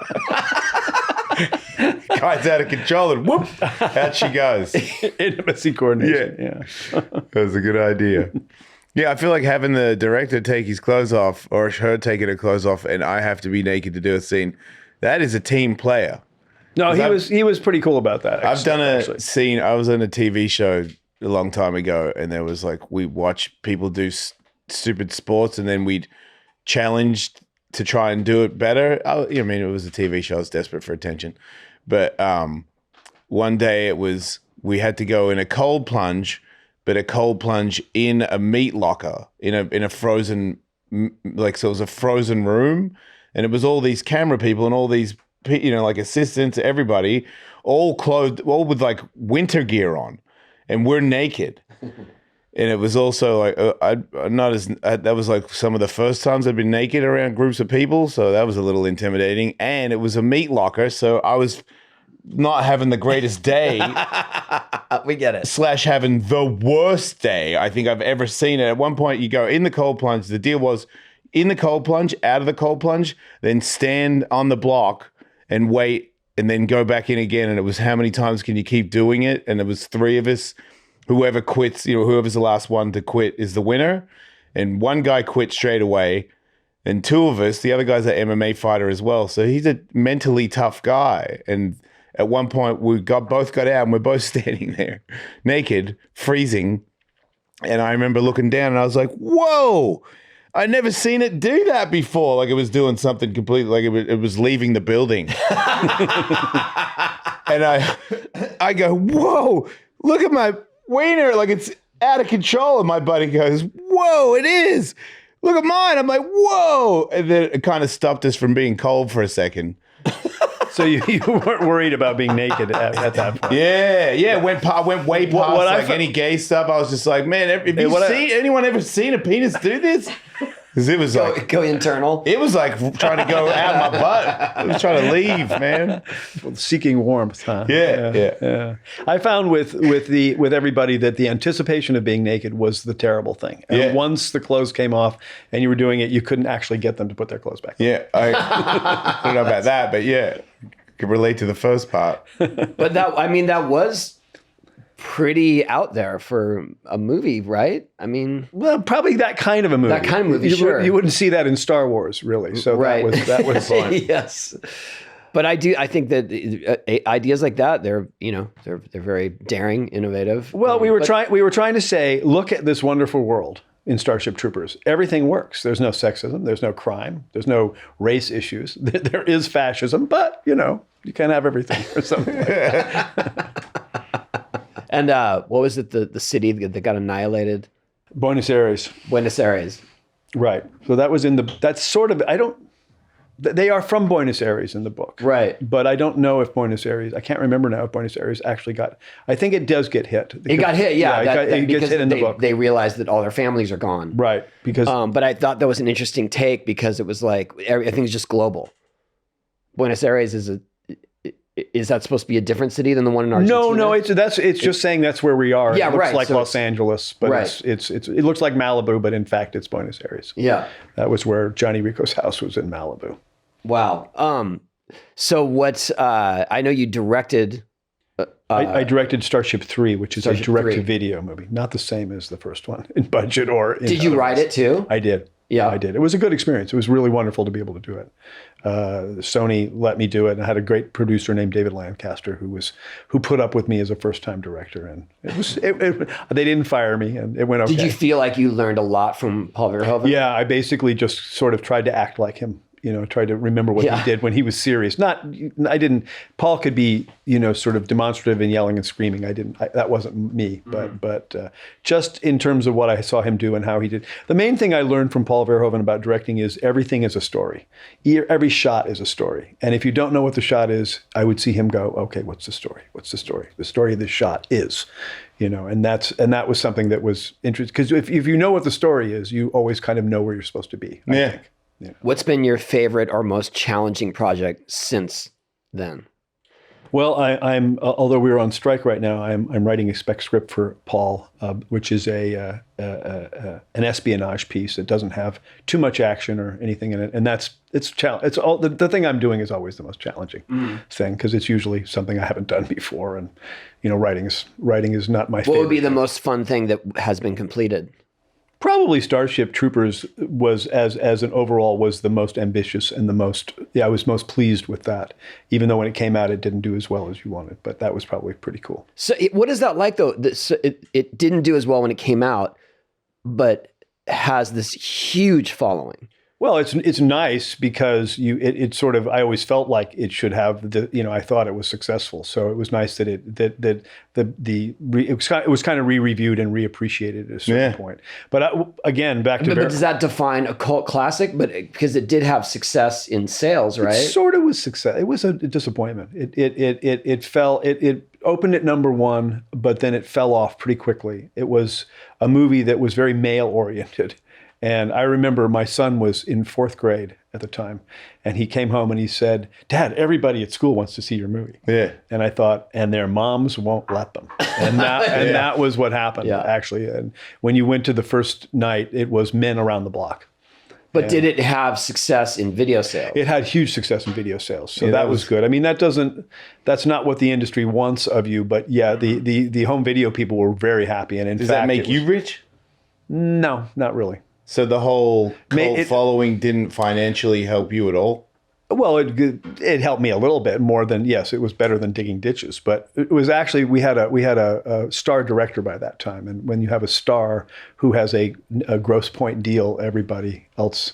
Guy's out of control and whoop, out she goes. Intimacy coordination. Yeah. That was a good idea. Yeah, I feel like having the director take his clothes off or her taking her clothes off and I have to be naked to do a scene, that is a team player. No, he was pretty cool about that. I've done a actually. scene, I was on a TV show a long time ago and there was like, we watch people do stupid sports and then we'd challenged to try and do it better. I mean, it was a TV show. I was desperate for attention. But one day we had to go in a cold plunge, but a cold plunge in a meat locker, in a frozen, so it was a frozen room. And it was all these camera people and all these, like assistants, everybody, all clothed, all with like winter gear on. And we're naked. And it was also like, that was like some of the first times I'd been naked around groups of people. So that was a little intimidating. And it was a meat locker. So I was not having the greatest day. We get it. / having the worst day I think I've ever seen it. At one point you go in the cold plunge. The deal was in the cold plunge, out of the cold plunge, then stand on the block and wait and then go back in again. And it was how many times can you keep doing it? And it was 3 of us. Whoever quits, whoever's the last one to quit is the winner. And one guy quit straight away. And 2 of us, the other guy's an MMA fighter as well. So he's a mentally tough guy. And at one point we both got out and we're both standing there naked, freezing. And I remember looking down and I was like, whoa, I'd never seen it do that before. Like it was doing something completely, like it was leaving the building. And I go, whoa, look at my wiener, like it's out of control. And my buddy goes, whoa, it is. Look at mine. I'm like, whoa. And then it kind of stopped us from being cold for a second. So you weren't worried about being naked at that point. Yeah. I went way past any gay stuff. I was just like, man, have anyone ever seen a penis do this? Because it was Go internal. It was like trying to go out my butt. It was trying to leave, man. Seeking warmth, huh? Yeah. I found with everybody that the anticipation of being naked was the terrible thing. And once the clothes came off and you were doing it, you couldn't actually get them to put their clothes back on. Yeah, I don't know about that, but yeah, could relate to the first part. But that was pretty out there for a movie, right? I mean, well, probably that kind of a movie. That kind of movie, sure. You wouldn't see that in Star Wars, really. So right. that was fun. Yes. But I think that ideas like that, they're very daring, innovative. Well, we were trying to say, look at this wonderful world in Starship Troopers. Everything works. There's no sexism. There's no crime. There's no race issues. There is fascism, but you can't have everything or something like that. And what was it? The city that got annihilated? Buenos Aires. Right. So that was they are from Buenos Aires in the book. Right. But I don't know if Buenos Aires, I can't remember now if Buenos Aires actually I think it does get hit. It got hit, yeah. It gets hit in the book. They realized that all their families are gone. Right. Because. But I thought that was an interesting take because it was like, everything is just global. Buenos Aires is that supposed to be a different city than the one in Argentina? No, it's just saying that's where we are. Yeah, it looks right. like So Los Angeles, but it looks like Malibu, but in fact it's Buenos Aires. Yeah. That was where Johnny Rico's house was, in Malibu. Wow. So what I know you directed I directed Starship 3, which is Starship a direct-to-video movie. Not the same as the first one in budget or in Did you write it too? I did. Yeah. I did. It was a good experience. It was really wonderful to be able to do it. Sony let me do it, and I had a great producer named David Lancaster who put up with me as a first-time director, and they didn't fire me, and it went okay. Did you feel like you learned a lot from Paul Verhoeven? Yeah, I basically just sort of tried to act like him. Tried to remember what he did when he was serious. Paul could be, sort of demonstrative and yelling and screaming. That wasn't me. But just in terms of what I saw him do and how he did. The main thing I learned from Paul Verhoeven about directing is everything is a story. Every shot is a story. And if you don't know what the shot is, I would see him go, okay, what's the story? What's the story? The story of this shot is, and that was something that was interesting. Because if you know what the story is, you always kind of know where you're supposed to be, I think. Yeah. What's been your favorite or most challenging project since then? Well, I'm although we're on strike right now, I'm writing a spec script for Paul, which is an espionage piece that doesn't have too much action or anything in it, and it's all the thing I'm doing is always the most challenging thing because it's usually something I haven't done before, and writing is not my favorite. What would be the most fun thing that has been completed? Probably Starship Troopers was, as an overall, was the most ambitious and I was most pleased with that. Even though when it came out, it didn't do as well as you wanted, but that was probably pretty cool. So what is that like though? It didn't do as well when it came out, but has this huge following. Well, it's nice because it sort of, I always felt like it should have I thought it was successful. So it was nice that it was kind of re-reviewed and reappreciated at a certain point. But again, back to but does that define a cult classic? But because it did have success in sales, right? It sort of was success. It was a disappointment. It fell. It opened at number one, but then it fell off pretty quickly. It was a movie that was very male oriented. And I remember my son was in 4th grade at the time, and he came home and he said, "Dad, everybody at school wants to see your movie." Yeah. And I thought, and their moms won't let them. And that was what happened, actually. And when you went to the first night, it was men around the block. But did it have success in video sales? It had huge success in video sales. So that was good. I mean, that's not what the industry wants of you, but the home video people were very happy. And in fact, does that make you rich? No, not really. So the whole cult following didn't financially help you at all? Well, it helped me a little bit more than, yes, it was better than digging ditches. But it was actually, we had a star director by that time. And when you have a star who has a gross point deal, everybody else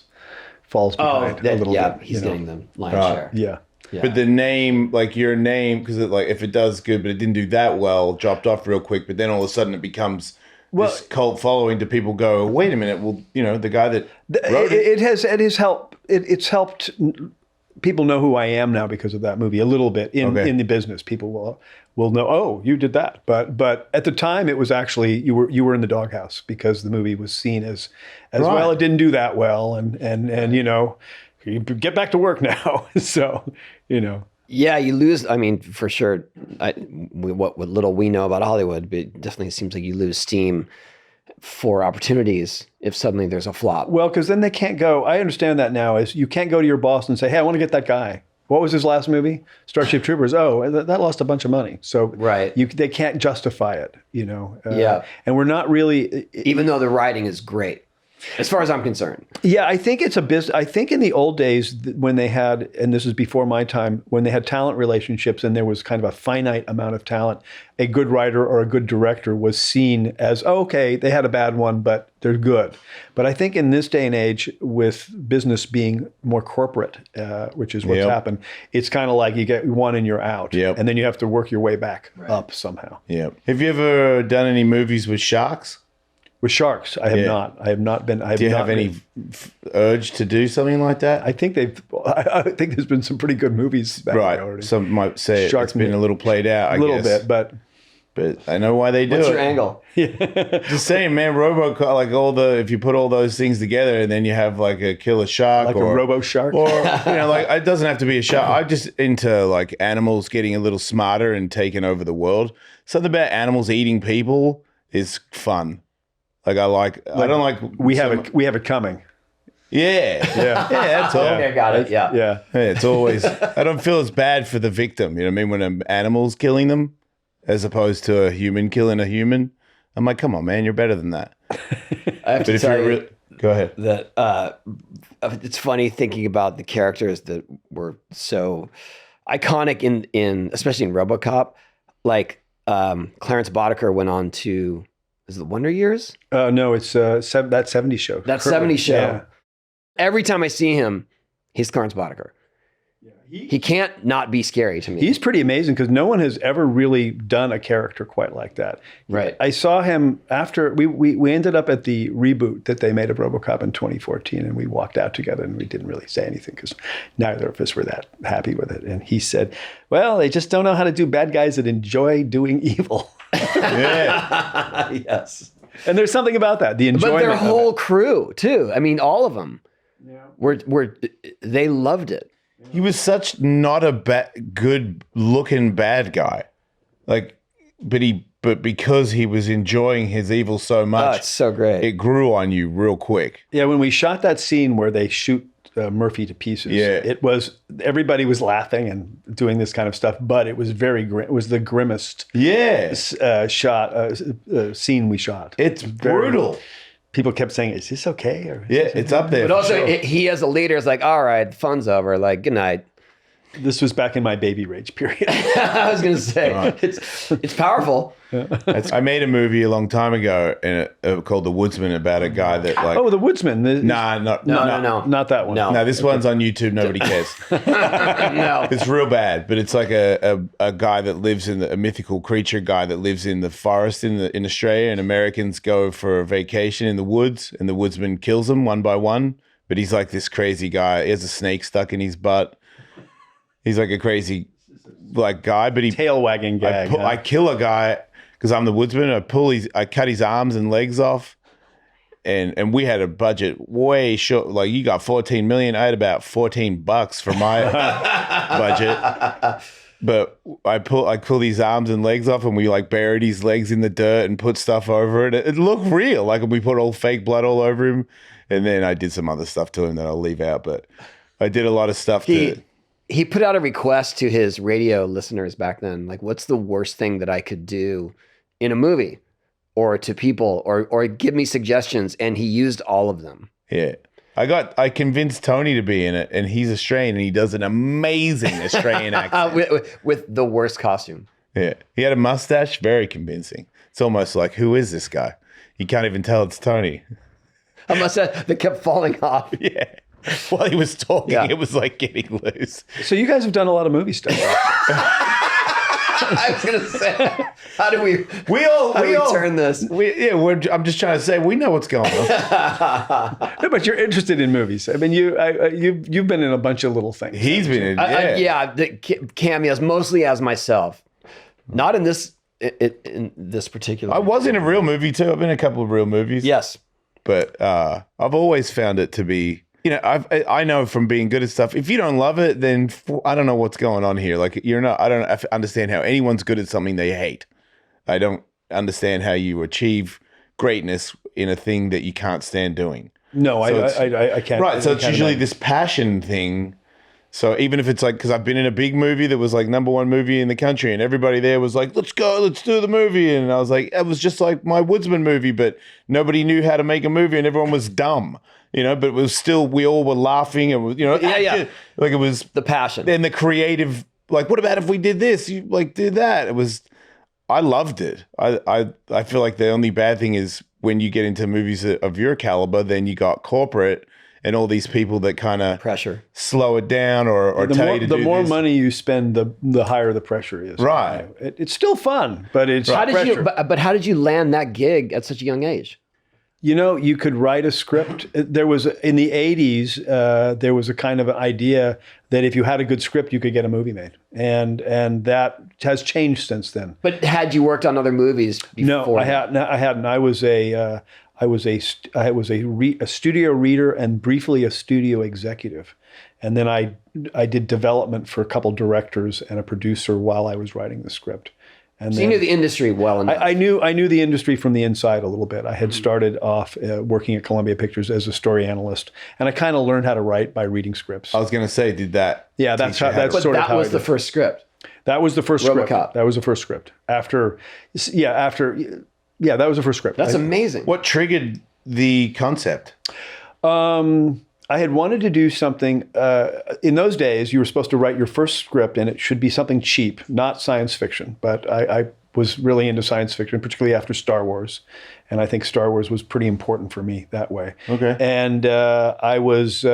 falls behind a little bit. Yeah, he's getting the lion's share. Yeah. But the name, like your name, because if it does good, but it didn't do that well, dropped off real quick. But then all of a sudden it becomes this cult following. Do people go, wait a minute? Well, the guy that wrote it has helped. It's helped. People know who I am now because of that movie a little bit in the business. People will know. Oh, you did that. But at the time, it was actually you were in the doghouse because the movie was seen as well. It didn't do that well, and you get back to work now. So Yeah, you lose. I mean, for sure. What little we know about Hollywood, it definitely seems like you lose steam for opportunities if suddenly there's a flop. Well, because then they can't go. I understand that now. Is you can't go to your boss and say, "Hey, I want to get that guy." What was his last movie? Starship Troopers. Oh, that lost a bunch of money. So they can't justify it. And we're not really. Even though the writing is great. As far as I'm concerned. Yeah, I think it's a business. I think in the old days when they had, and this is before my time, when they had talent relationships and there was kind of a finite amount of talent, a good writer or a good director was seen as, okay, they had a bad one, but they're good. But I think in this day and age, with business being more corporate, which is what's happened, it's kind of like you get one and you're out. And then you have to work your way back up somehow. Yeah. Have you ever done any movies with sharks? With sharks, I have not. I have not been. Do you have any urge to do something like that? I think I think there's been some pretty good movies back there already. Some might say it's been a little played out. I guess. Bit, but I know why they do it. What's your angle? Just saying, man. RoboCop, if you put all those things together, and then you have like a killer shark, or a Robo Shark, or it doesn't have to be a shark. I'm just into like animals getting a little smarter and taking over the world. Something about animals eating people is fun. I don't like. We have it coming. Yeah. That's all. Okay, got it. Yeah. It's always. I don't feel as bad for the victim. You know what I mean? When an animal's killing them, as opposed to a human killing a human. I'm like, come on, man, you're better than that. I have to tell you go ahead. that it's funny thinking about the characters that were so iconic in especially in RoboCop. Like Clarence Boddicker went on to, is it the Wonder Years? No, it's that 70s show. That 70s show. Yeah. Every time I see him, he's Clarence Boddicker. He can't not be scary to me. He's pretty amazing because no one has ever really done a character quite like that. Right. I saw him after we ended up at the reboot that they made of RoboCop in 2014, and we walked out together and we didn't really say anything because neither of us were that happy with it. And he said, "Well, they just don't know how to do bad guys that enjoy doing evil." Yeah. Yes. And there's something about that. The enjoyment. But their of whole it. crew too. I mean, all of them were they loved it. He was such not a good looking bad guy. Like, but because he was enjoying his evil so much, It's so great. it grew on you real quick. Yeah, when we shot that scene where they shoot Murphy to pieces, it was everybody was laughing and doing this kind of stuff, but it was very grim. It was the grimmest scene we shot. It's brutal. People kept saying, "Is this okay?" Or, It's up there. But also, he as a leader is like, all right, the fun's over. Like, good night. This was back in my baby rage period. I was going to say, it's powerful. I made a movie a long time ago called The Woodsman about a guy that like. Oh, The Woodsman. No. Not that one. No. This one's on YouTube. Nobody cares. No. It's real bad, but it's like a guy that lives in a mythical creature guy that lives in the forest in Australia, and Americans go for a vacation in the woods, and the woodsman kills them one by one. But he's like this crazy guy. He has a snake stuck in his butt. He's like a crazy guy, but he Tail wagging gag. I kill a guy because I'm the woodsman. I cut his arms and legs off. And we had a budget way short. Like, you got 14 million. I had about $14 for my budget. But I pull these arms and legs off, and we like buried his legs in the dirt and put stuff over it. It looked real. Like, we put all fake blood all over him. And then I did some other stuff to him that I'll leave out. But I did a lot of stuff He put out a request to his radio listeners back then, like, what's the worst thing that I could do in a movie or to people or give me suggestions, and he used all of them. Yeah. I convinced Tony to be in it, and he's Australian, and he does an amazing Australian accent. with the worst costume. Yeah. He had a mustache, very convincing. It's almost like, who is this guy? You can't even tell it's Tony. A mustache that kept falling off. Yeah. While he was talking, It was like getting loose. So you guys have done a lot of movie stuff. I was gonna say, how do we turn this? I'm just trying to say we know what's going on. No, but you're interested in movies. I mean, you've been in a bunch of little things. He's been in, the cameos mostly as myself, not in this particular. I was in a real movie too. I've been in a couple of real movies. Yes, but I've always found it to be. I know from being good at stuff, if you don't love it, then I don't know what's going on here. Like, I don't understand how anyone's good at something they hate. I don't understand how you achieve greatness in a thing that you can't stand doing. No, I can't. Right. So it's usually this passion thing. So even if it's like, because I've been in a big movie that was like #1 movie in the country, and everybody there was like, let's go, let's do the movie. And I was like, it was just like my Woodsman movie, but nobody knew how to make a movie and everyone was dumb. But it was still, we all were laughing and, like it was the passion. And the creative, like, what about if we did this? You like did that. I loved it. I feel like the only bad thing is when you get into movies of your caliber, then you got corporate and all these people that kind of pressure slow it down or tell you to do this. The more money you spend, the higher the pressure is. Right. It's still fun, but it's pressure. But how did you land that gig at such a young age? You could write a script. There was, in the 80s, there was a kind of an idea that if you had a good script, you could get a movie made. And that has changed since then. But had you worked on other movies before? No, I hadn't. I was a studio reader and briefly a studio executive. And then I did development for a couple directors and a producer while I was writing the script. And so you knew the industry well enough. I knew the industry from the inside a little bit. I had started off working at Columbia Pictures as a story analyst, and I kind of learned how to write by reading scripts. I was going to say, did that? Yeah, that's that was the first script. That was the first script. RoboCop. That was the first script. That was the first script. That's amazing. What triggered the concept? I had wanted to do something. In those days, you were supposed to write your first script, and it should be something cheap, not science fiction. But I was really into science fiction, particularly after Star Wars, and I think Star Wars was pretty important for me that way. Okay. And I was.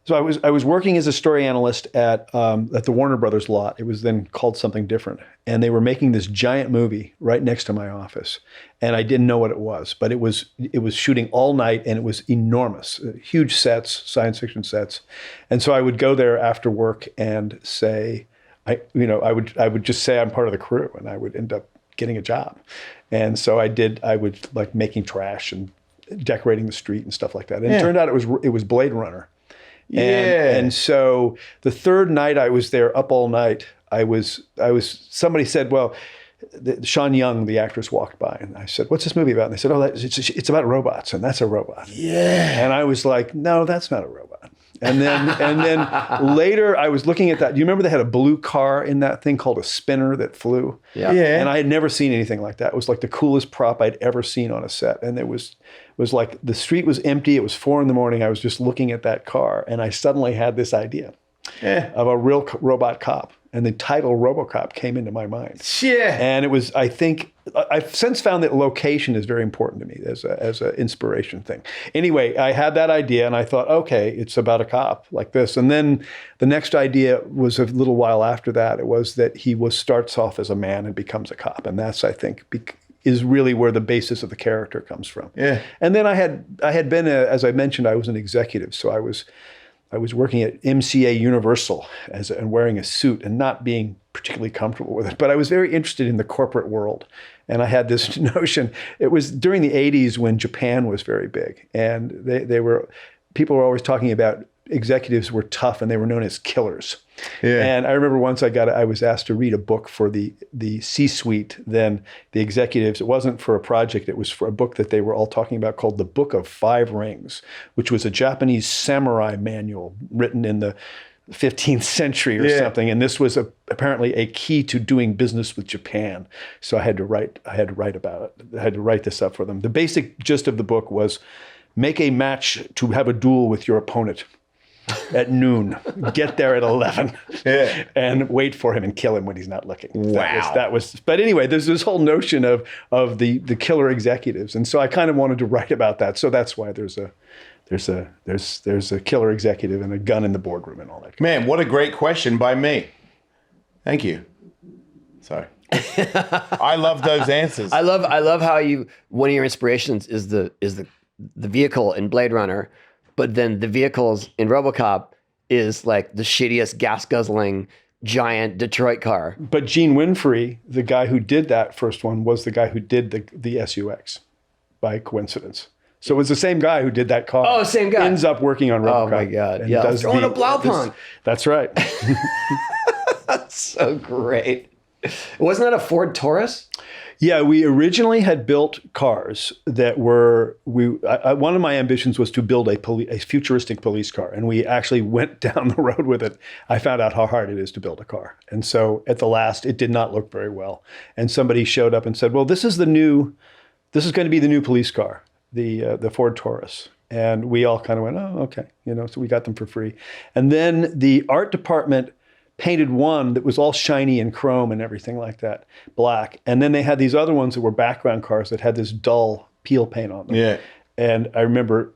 So I was working as a story analyst at the Warner Brothers lot. It was then called something different, and they were making this giant movie right next to my office, and I didn't know what it was, but it was shooting all night, and it was enormous, huge sets, science fiction sets, and so I would go there after work and say, I would just say I'm part of the crew, and I would end up getting a job, and so I would like making trash and decorating the street and stuff like that, and it turned out it was Blade Runner. And so the third night I was there up all night, somebody said, well, Sean Young, the actress, walked by, and I said, what's this movie about? And they said, it's about robots, and that's a robot. Yeah. And I was like, no, that's not a robot. And then later I was looking at that. Do you remember they had a blue car in that thing called a spinner that flew? Yeah. And I had never seen anything like that. It was like the coolest prop I'd ever seen on a set. And it was like the street was empty. It was 4 a.m. I was just looking at that car, and I suddenly had this idea of a real robot cop. And the title RoboCop came into my mind. Yeah. And it was, I think, I've since found that location is very important to me as an inspiration thing. Anyway, I had that idea, and I thought, okay, it's about a cop like this. And then the next idea was a little while after that. It was that he starts off as a man and becomes a cop. And that's, I think, is really where the basis of the character comes from. Yeah. And then I had been, as I mentioned, I was an executive. So I was working at MCA Universal and wearing a suit and not being particularly comfortable with it. But I was very interested in the corporate world. And I had this notion. It was during the 80s when Japan was very big. And people were always talking about executives were tough, and they were known as killers. Yeah. And I remember once I was asked to read a book for the C-suite, then the executives. It wasn't for a project, it was for a book that they were all talking about called The Book of Five Rings, which was a Japanese samurai manual written in the 15th century or something. And this was apparently a key to doing business with Japan. So I had to write about it. I had to write this up for them. The basic gist of the book was make a match to have a duel with your opponent at noon, get there at 11 and wait for him and kill him when he's not looking. Wow. That was, but anyway, there's this whole notion of the killer executives. And so I kind of wanted to write about that. So that's why there's a killer executive and a gun in the boardroom and all that. Man, what a great question by me. Thank you. Sorry. I love those answers. I love how one of your inspirations is the vehicle in Blade Runner, but then the vehicles in RoboCop is like the shittiest gas guzzling giant Detroit car. But Gene Winfrey, the guy who did that first one, was the guy who did the SUX by coincidence. So it was the same guy who did that car. Oh, same guy. Ends up working on RoboCop. Oh my God. And Yeah. does Throwing a Blaupunk. That's right. That's so great. Wasn't that a Ford Taurus? Yeah, we originally had built cars that were, one of my ambitions was to build a futuristic police car. And we actually went down the road with it. I found out how hard it is to build a car. And so at the last, it did not look very well. And somebody showed up and said, well, this is going to be the new police car, the Ford Taurus. And we all kind of went, oh, okay. So we got them for free. And then the art department painted one that was all shiny and chrome and everything like that, black. And then they had these other ones that were background cars that had this dull peel paint on them. Yeah. And I remember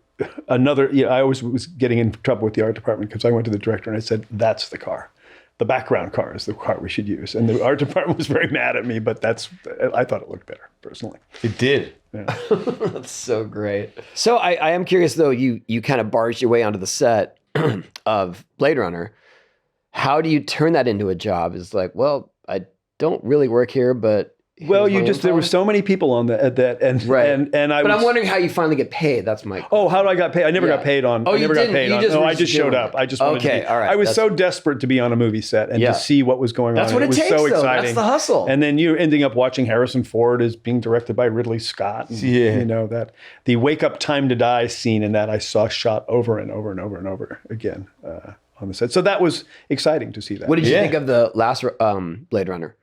I always was getting in trouble with the art department because I went to the director and I said, that's the car. The background car is the car we should use. And the art department was very mad at me, but I thought it looked better, personally. It did. Yeah. That's so great. So I am curious, though, you kind of barged your way onto the set of Blade Runner. How do you turn that into a job? It's like, well, I don't really work here, but well, there were so many people on that, and right. and I. But I'm wondering how you finally get paid. That's my. Oh, how do I got paid? I never got paid on. Oh, I never got paid on. No, I just showed up. I just wanted to be, all right. I was so desperate to be on a movie set and to see what was going on. That's what it takes. Was so though. exciting. That's the hustle. And then you ending up watching Harrison Ford as being directed by Ridley Scott. And, that the Wake Up Time to Die scene in that I saw shot over and over and over and over again on the set. So that was exciting to see that. What did you think of the last Blade Runner?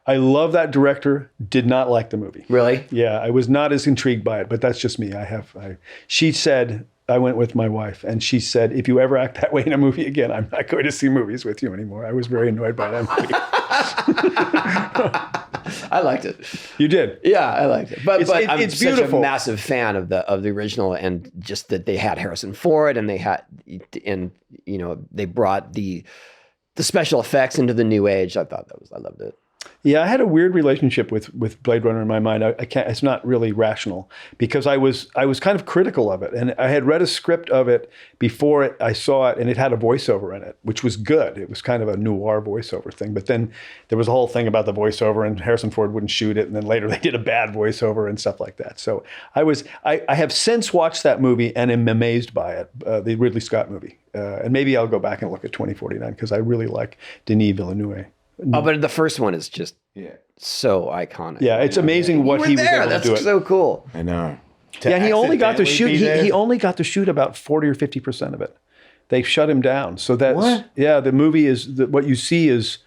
I love that director. Did not like the movie. Really? Yeah, I was not as intrigued by it, but that's just me. She said, I went with my wife, and she said, if you ever act that way in a movie again, I'm not going to see movies with you anymore. I was very annoyed by that movie. I liked it. You did? Yeah, I liked it. But I'm it's such beautiful. a massive fan of the original, and just that they had Harrison Ford, and they brought the special effects into the new age. I loved it. Yeah, I had a weird relationship with Blade Runner in my mind. I can't. It's not really rational because I was kind of critical of it, and I had read a script of it before I saw it, and it had a voiceover in it, which was good. It was kind of a noir voiceover thing. But then there was a whole thing about the voiceover, and Harrison Ford wouldn't shoot it, and then later they did a bad voiceover and stuff like that. So I have since watched that movie and am amazed by it, the Ridley Scott movie, and maybe I'll go back and look at 2049 because I really like Denis Villeneuve. Oh, but the first one is just so iconic. Yeah, it's amazing what he was able to do. That's so cool. I know. Yeah, he only got to shoot. He only got to shoot about 40 or 50% of it. They shut him down. So that's the movie is what you see is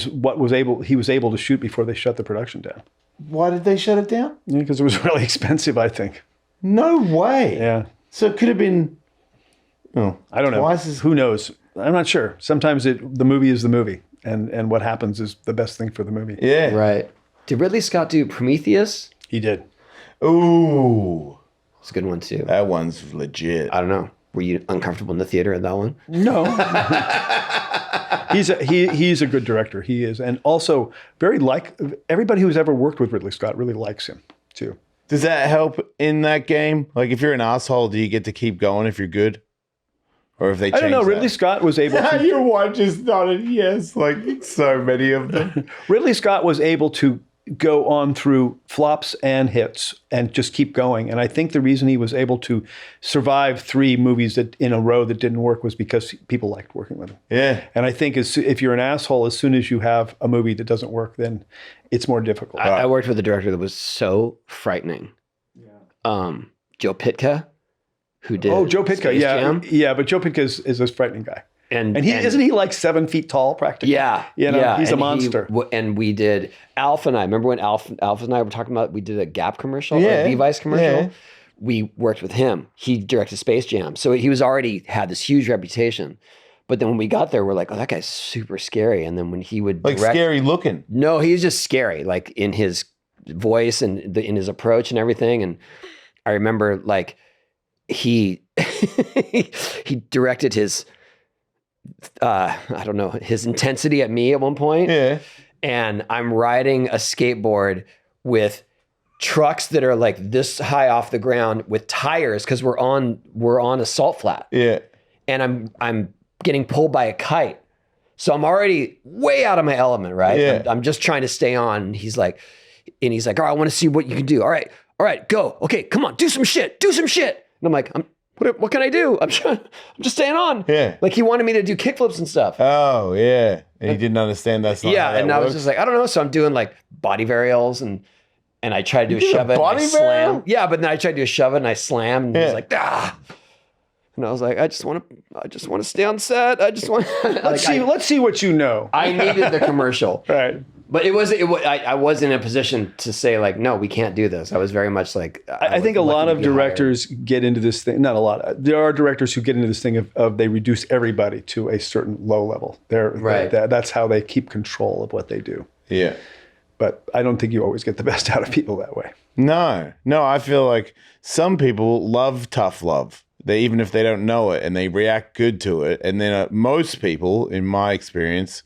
what he was able to shoot before they shut the production down. Why did they shut it down? Because it was really expensive, I think. No way. Yeah. So it could have been. Oh, I don't know. Who knows? I'm not sure. Sometimes the movie is the movie. And what happens is the best thing for the movie. Yeah. Right. Did Ridley Scott do Prometheus? He did. Ooh. It's a good one too. That one's legit. I don't know. Were you uncomfortable in the theater at that one? No. He's a good director. He is. And also everybody who's ever worked with Ridley Scott really likes him too. Does that help in that game? Like if you're an asshole, do you get to keep going if you're good? Or if they change I don't know. that? Ridley Scott was able to. Your wife just nodded yes, like so many of them. Ridley Scott was able to go on through flops and hits and just keep going. And I think the reason he was able to survive 3 movies in a row that didn't work was because people liked working with him. Yeah. And I think if you're an asshole, as soon as you have a movie that doesn't work, then it's more difficult. I worked with a director that was so frightening. Yeah. Joe Pytka. Who did? Oh, Joe Pytka, Space Jam. yeah, but Joe Pytka is a frightening guy, and isn't he like 7 feet tall practically? Yeah, he's a monster. And we did Alf and I. Remember when Alf and I were talking about? We did a Gap commercial, a Levi's commercial. Yeah. We worked with him. He directed Space Jam, so he was already had this huge reputation. But then when we got there, we're like, oh, that guy's super scary. And then when he would direct, scary looking. No, he was just scary, like in his voice and in his approach and everything. And I remember like. He directed his his intensity at me at one point. Yeah. And I'm riding a skateboard with trucks that are like this high off the ground with tires because we're on a salt flat. Yeah. And I'm getting pulled by a kite. So I'm already way out of my element, right? Yeah. I'm just trying to stay on. And he's like, all right, I want to see what you can do. All right, go. Okay, come on, do some shit. And I'm like, what can I do? I'm just staying on. Yeah. Like he wanted me to do kickflips and stuff. Oh, yeah. And he didn't understand that's not how that and works. I was just like, I don't know. So I'm doing like body varials and I tried to do a shove it and I slam. Yeah, but then I tried to do a shove it and I slam and he's like, ah. And I was like, I just want to stay on set. I just want let's see what you know. I needed the commercial. Right. But I was in a position to say like, no, we can't do this. I was very much like, I think a lot of directors get into this thing. Not a lot. There are directors who get into this thing of they reduce everybody to a certain low level. That's how they keep control of what they do. Yeah. But I don't think you always get the best out of people that way. No, I feel like some people love tough love. Even if they don't know it and they react good to it. And then most people, in my experience,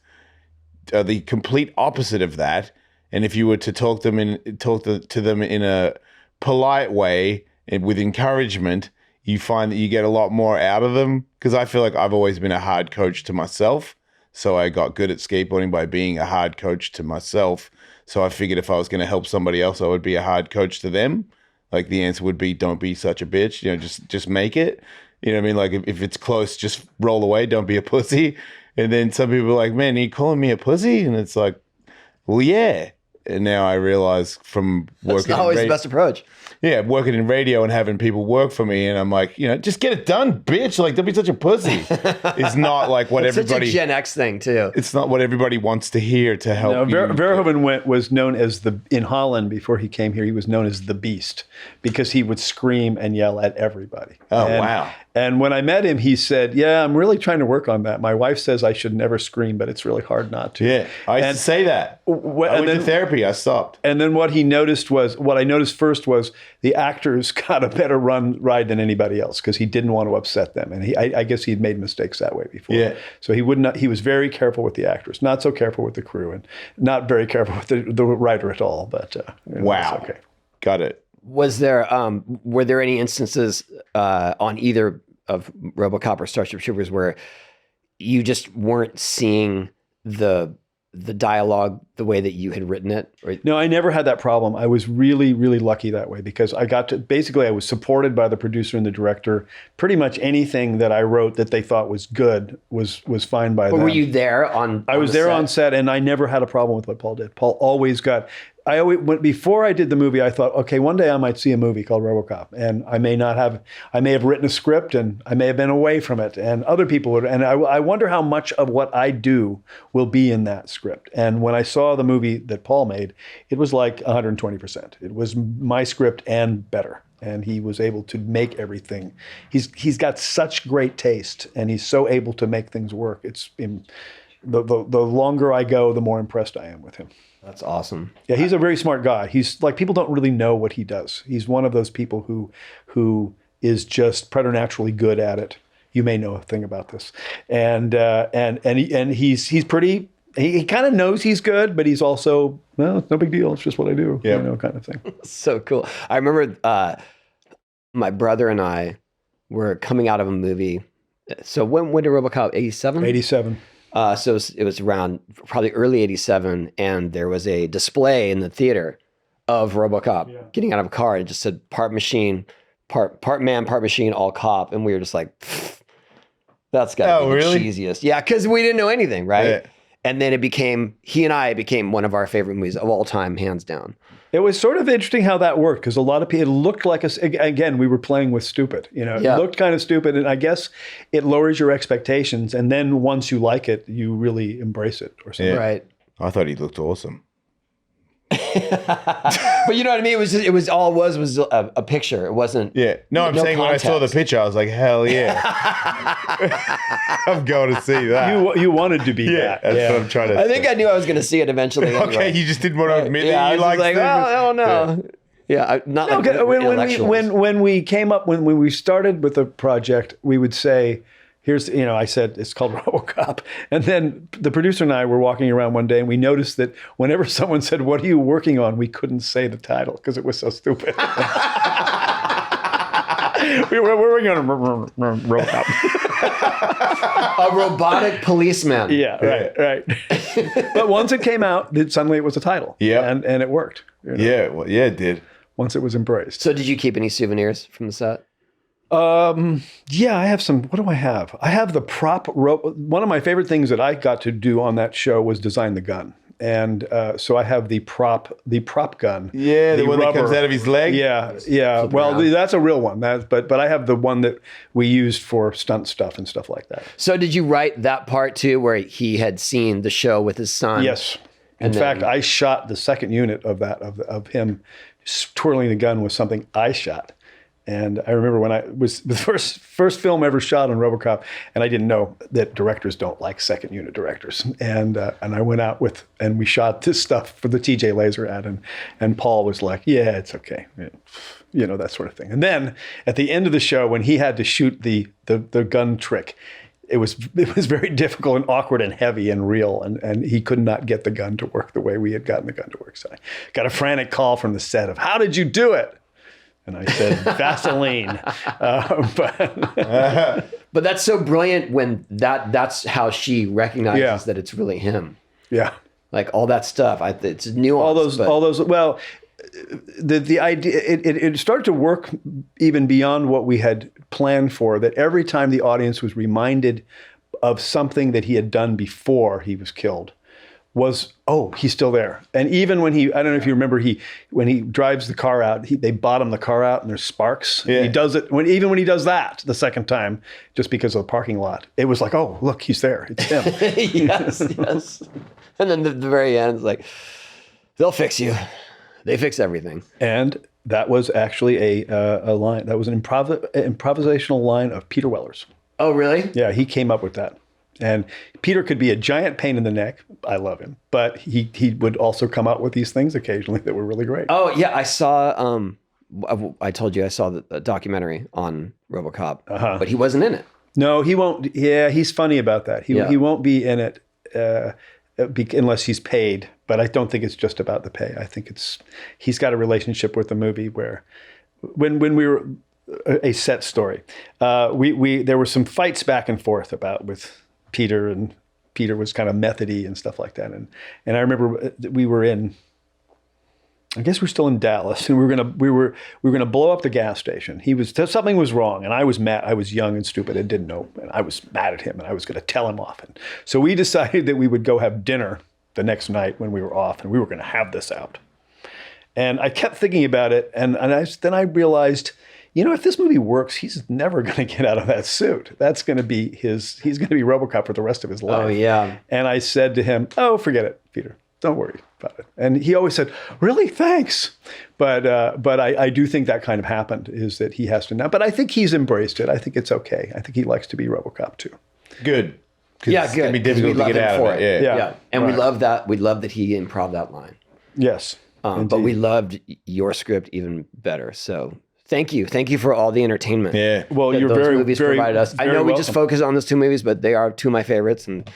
are the complete opposite of that. And if you were to talk to them in a polite way and with encouragement, you find that you get a lot more out of them. Because I feel like I've always been a hard coach to myself. So I got good at skateboarding by being a hard coach to myself. So I figured if I was going to help somebody else, I would be a hard coach to them. Like the answer would be, don't be such a bitch. Just make it. You know what I mean? Like if it's close, just roll away. Don't be a pussy. And then some people are like, man, are you calling me a pussy? And it's like, well, yeah. And now I realize from That's working not always the best approach. working in radio and having people work for me, and I'm like, just get it done, bitch. Like, don't be such a pussy. It's not like what It's everybody. such a Gen X thing too. It's not what everybody wants to hear to help. No, you. Verhoeven was known as in Holland before he came here, he was known as the Beast because he would scream and yell at everybody. Oh, wow. And when I met him, he said, yeah, I'm really trying to work on that. My wife says I should never scream, but it's really hard not to. Yeah, I used to say that. I went to therapy. I stopped. And then what I noticed first was the actors got a better ride than anybody else because he didn't want to upset them. And I guess he had made mistakes that way before. Yeah. So he was very careful with the actors, not so careful with the crew, and not very careful with the writer at all. But wow. it's okay. Got it. Was there were there any instances on either of RoboCop or Starship Troopers where you just weren't seeing the dialogue the way that you had written it? Or... No, I never had that problem. I was really, really lucky that way because I was supported by the producer and the director. Pretty much anything that I wrote that they thought was good was fine by them. But were you there on I was there on set, and I never had a problem with what Paul did. Paul always got... before I did the movie, I thought, okay, one day I might see a movie called RoboCop, and I may have written a script, and I may have been away from it, and other people would, and I wonder how much of what I do will be in that script. And when I saw the movie that Paul made, it was like 120%. It was my script and better. And he was able to make everything. He's got such great taste, and he's so able to make things work. The longer I go, the more impressed I am with him. That's awesome. Yeah, he's a very smart guy. He's like, people don't really know what he does. He's one of those people who is just preternaturally good at it. You may know a thing about this, and he's pretty. He kind of knows he's good, but he's also, well, it's no big deal. It's just what I do, kind of thing. So cool. I remember my brother and I were coming out of a movie. So when did RoboCop? 87? 87. So it was around probably early 87, and there was a display in the theater of RoboCop getting out of a car, and it just said part machine, part man, part machine, all cop. And we were just like, that's got to be the cheesiest. Yeah, because we didn't know anything, right? Yeah. And then he and I became one of our favorite movies of all time, hands down. It was sort of interesting how that worked because a lot of people, it looked like again, we were playing with stupid, It looked kind of stupid, and I guess it lowers your expectations. And then once you like it, you really embrace it or something. Yeah. Right. I thought he looked awesome. But you know what I mean? It was a picture. It wasn't. Yeah. No, I'm saying context. When I saw the picture, I was like, hell yeah. I'm going to see that. You wanted to be that. That's what I'm trying to I think I knew I was going to see it eventually. Anyway. Okay, you just didn't want to admit that you liked it. Well, I don't know. Yeah, not like when we came up, when we started with the project, we would say, here's, I said, it's called RoboCop. And then the producer and I were walking around one day, and we noticed that whenever someone said, what are you working on? We couldn't say the title because it was so stupid. We're working on RoboCop. A robotic policeman. Yeah, right. But once it came out, suddenly it was a title. Yeah. And it worked. Yeah, well, yeah, it did. Once it was embraced. So did you keep any souvenirs from the set? Yeah, I have some. What do I have? I have the prop. One of my favorite things that I got to do on that show was design the gun. And so I have the prop gun. Yeah, the one that comes out of his leg. Yeah. Well, that's a real one. But I have the one that we used for stunt stuff and stuff like that. So did you write that part too, where he had seen the show with his son? Yes. In fact, I shot the second unit of that of him twirling the gun was something I shot. And I remember when I was the first film ever shot on RoboCop, and I didn't know that directors don't like second unit directors. And I went out and we shot this stuff for the TJ Laser ad, and Paul was like, "Yeah, it's okay," that sort of thing. And then at the end of the show, when he had to shoot the gun trick, it was very difficult and awkward and heavy and real, and he could not get the gun to work the way we had gotten the gun to work. So I got a frantic call from the set of, "How did you do it?" And I said, Vaseline. But that's so brilliant when that's how she recognizes that it's really him. Yeah. Like all that stuff. It's nuanced. All those. Well, the idea, it started to work even beyond what we had planned for, that every time the audience was reminded of something that he had done before he was killed, was, oh, he's still there. And even when I don't know if you remember, when he drives the car out, they bottom the car out and there's sparks. Yeah. He does it even when he does that the second time, just because of the parking lot. It was like, oh, look, he's there. It's him. yes. And then the very end, it's like, they'll fix you. They fix everything. And that was actually a line. That was an improvisational line of Peter Weller's. Oh, really? Yeah, he came up with that. And Peter could be a giant pain in the neck. I love him. But he would also come out with these things occasionally that were really great. Oh, yeah. I saw, I told you I saw the documentary on RoboCop, but he wasn't in it. No, he won't. Yeah, he's funny about that. He won't be in it unless he's paid. But I don't think it's just about the pay. I think he's got a relationship with the movie where when we were a set story, there were some fights back and forth with Peter, and Peter was kind of methody and stuff like that. And I remember we were I guess we're still in Dallas, and we were gonna blow up the gas station. Something was wrong, and I was mad. I was young and stupid and didn't know, and I was mad at him, and I was gonna tell him off. And so we decided that we would go have dinner the next night when we were off, and we were gonna have this out. And I kept thinking about it, and then I realized, if this movie works, he's never going to get out of that suit. That's going to be he's going to be RoboCop for the rest of his life. Oh, yeah. And I said to him, oh, forget it, Peter. Don't worry about it. And he always said, really? Thanks. But I do think that kind of happened, is that he has to now. But I think he's embraced it. I think it's okay. I think he likes to be RoboCop too. Good. Yeah, It's good. going to be difficult to get out of it. Yeah. And we love that. We love that he improv that line. Yes. But we loved your script even better. So thank you. Thank you for all the entertainment. Yeah. Well, that you're those very, movies very, provided us. I very know we just welcome. focus on those two movies, but they are two of my favorites, and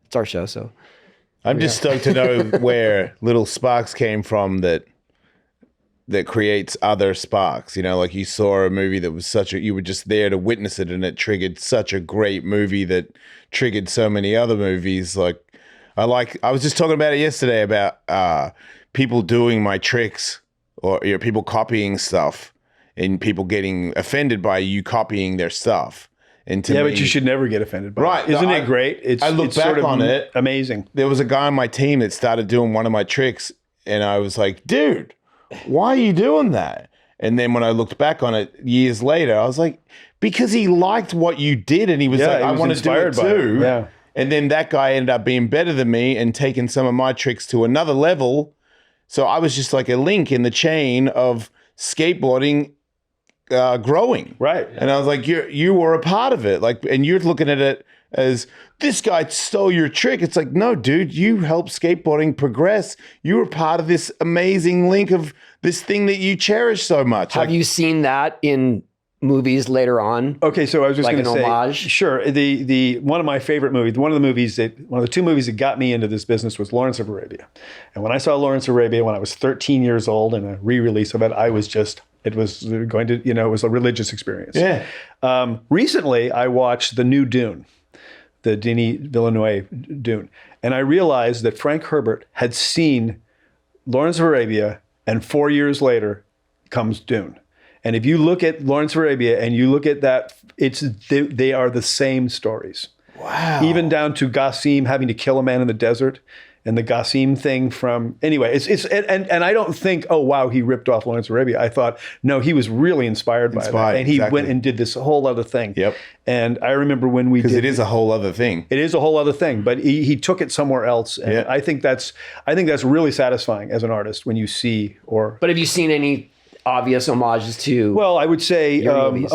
it's our show. So I'm just stoked to know where little sparks came from that creates other sparks. Like you saw a movie that was you were just there to witness it, and it triggered such a great movie that triggered so many other movies. I was just talking about it yesterday about people doing my tricks, or people copying stuff, and people getting offended by you copying their stuff. And to me, but you should never get offended by Right. it. Isn't it great? I look back on it. Amazing. There was a guy on my team that started doing one of my tricks, and I was like, dude, why are you doing that? And then when I looked back on it years later, I was like, because he liked what you did, and he was like, I want to do it too. Yeah. And then that guy ended up being better than me and taking some of my tricks to another level. So I was just like a link in the chain of skateboarding growing. Right. And I was like, you were a part of it. And you're looking at it as, this guy stole your trick. It's like, no, dude, you helped skateboarding progress. You were part of this amazing link of this thing that you cherish so much. have you seen that in movies later on? Okay, so I was just Like going to an say, homage? sure. The one of my favorite movies, one of the two movies that got me into this business was Lawrence of Arabia. And when I saw Lawrence of Arabia when I was 13 years old, and a re-release of it, it was a religious experience. Yeah. Recently, I watched the new Dune, the Denis Villeneuve Dune, and I realized that Frank Herbert had seen Lawrence of Arabia, and 4 years later comes Dune. And if you look at Lawrence of Arabia and you look at that, they are the same stories. Wow. Even down to Gassim having to kill a man in the desert, and the Gassim thing and I don't think, oh wow, he ripped off Lawrence of Arabia. I thought, no, he was really inspired by that, and he went and did this whole other thing. Yep. And I remember when we did, Because it is a whole other thing. it is a whole other thing, but he took it somewhere else, and Yeah. I think that's really satisfying as an artist when you see But have you seen any obvious homages to? Well, I would say movies.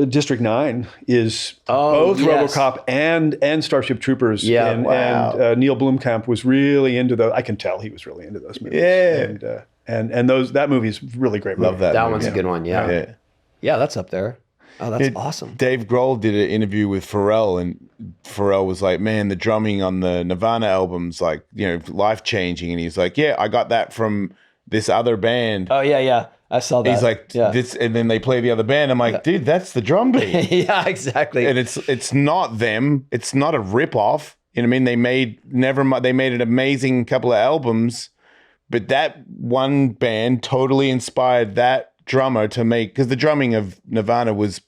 District 9 is Oh, both yes. RoboCop and Starship Troopers. Yeah, and, wow. and Neil Blomkamp was really into those. I can tell he was really into those movies. Yeah. And that movie is really great. Love that. that movie. one's a good one. Yeah. Yeah. Yeah, that's up there. Oh, that's awesome. Dave Grohl did an interview with Pharrell, and Pharrell was like, man, the drumming on the Nirvana album's like, life-changing. And he's like, yeah, I got that from this other band. Oh, yeah. I saw that. He's like, yeah. this, and then they play the other band. I'm like, dude, that's the drum beat. yeah, exactly. And it's not them. It's not a rip-off. You know what I mean? They made an amazing couple of albums, but that one band totally inspired that drummer to make, because the drumming of Nirvana was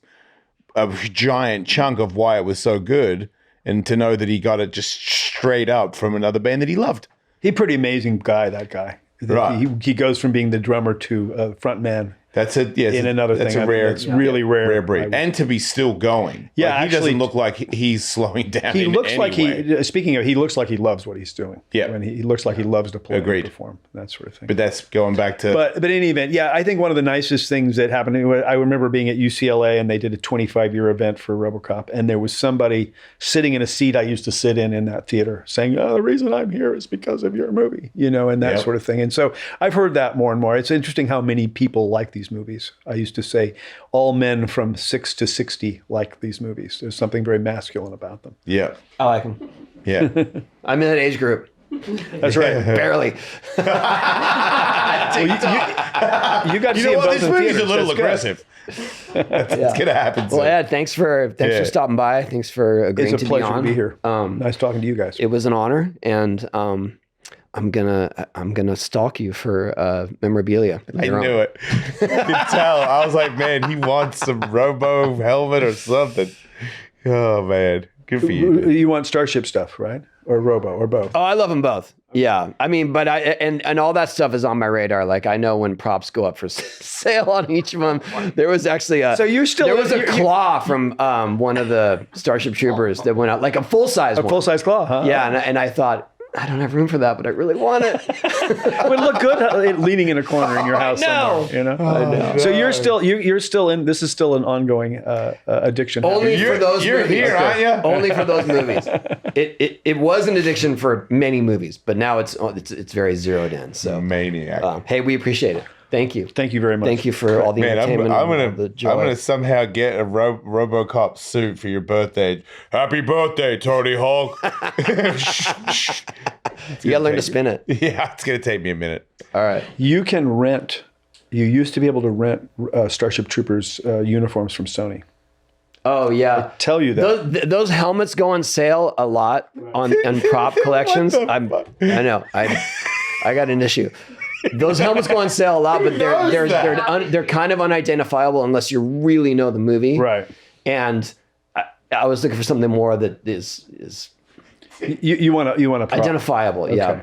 a giant chunk of why it was so good. And to know that he got it just straight up from another band that he loved. He's a pretty amazing guy, that guy. Right. He goes from being the drummer to front man. That's a another that's thing. a rare, it's really rare breed, and to be still going. Yeah, he actually, doesn't look like he's slowing down. He looks like way. Speaking of, he looks like he loves what he's doing. Yeah, I mean, he looks like he loves to play, Agreed. and perform, that sort of thing. But that's going back to. But in any event, yeah, I think one of the nicest things that happened. I remember being at UCLA and they did a 25-year event for RoboCop, and there was somebody sitting in a seat I used to sit in that theater, saying, "Oh, the reason I'm here is because of your movie," and that sort of thing. And so I've heard that more and more. It's interesting how many people like these movies. I used to say all men from 6 to 60 like these movies. There's something very masculine about them. Yeah. I like them. Yeah. I'm in that age group. That's right. Barely. Well, you got to see them both This in movie's theaters. a little That's good. aggressive. It's going to happen soon. Well, Ed, thanks for stopping by. Thanks for agreeing It's a to pleasure be on. to be here. Nice talking to you guys. It was an honor, and I'm gonna stalk you for memorabilia. I knew it. You could tell. I was like, man, he wants some Robo helmet or something. Oh man, good for you. Dude. You want Starship stuff, right? Or Robo, or both? Oh, I love them both. Yeah, I mean, but and all that stuff is on my radar. Like I know when props go up for sale on each of them. There was actually a there was a claw from one of the Starship Troopers that went out, like a full size one. Full size claw, huh? Yeah, and I thought, I don't have room for that, but I really want it. It would look good leaning in a corner in your house somewhere. I know. So you're still in. This is still an ongoing addiction. Only for those you're movies. here, aren't you? Only for those movies. It was an addiction for many movies, but now it's very zeroed in. So maniac. Hey, we appreciate it. Thank you. Thank you very much. Thank you for all the entertainment. I'm the joy. gonna somehow get a RoboCop suit for your birthday. Happy birthday, Tony Hawk. You gotta learn to spin it. Yeah, it's gonna take me a minute. All right. You can rent. You used to be able to rent Starship Troopers uniforms from Sony. Oh yeah. Tell you that those helmets go on sale a lot on prop collections. I know. I got an issue. Those helmets go on sale a lot, but they're kind of unidentifiable unless you really know the movie. right? And I was looking for something more that is You want to identifiable. Okay. Yeah.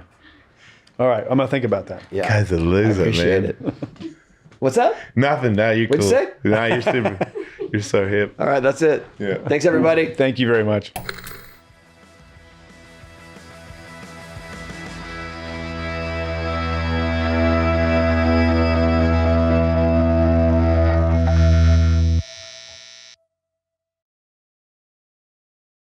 All right, I'm gonna think about that. Yeah. Guy's a loser, Appreciate man. it. What's that? Nothing. No, you're What'd cool. you say? No, you're super. You're so hip. All right, that's it. Yeah. Thanks, everybody. Thank you very much.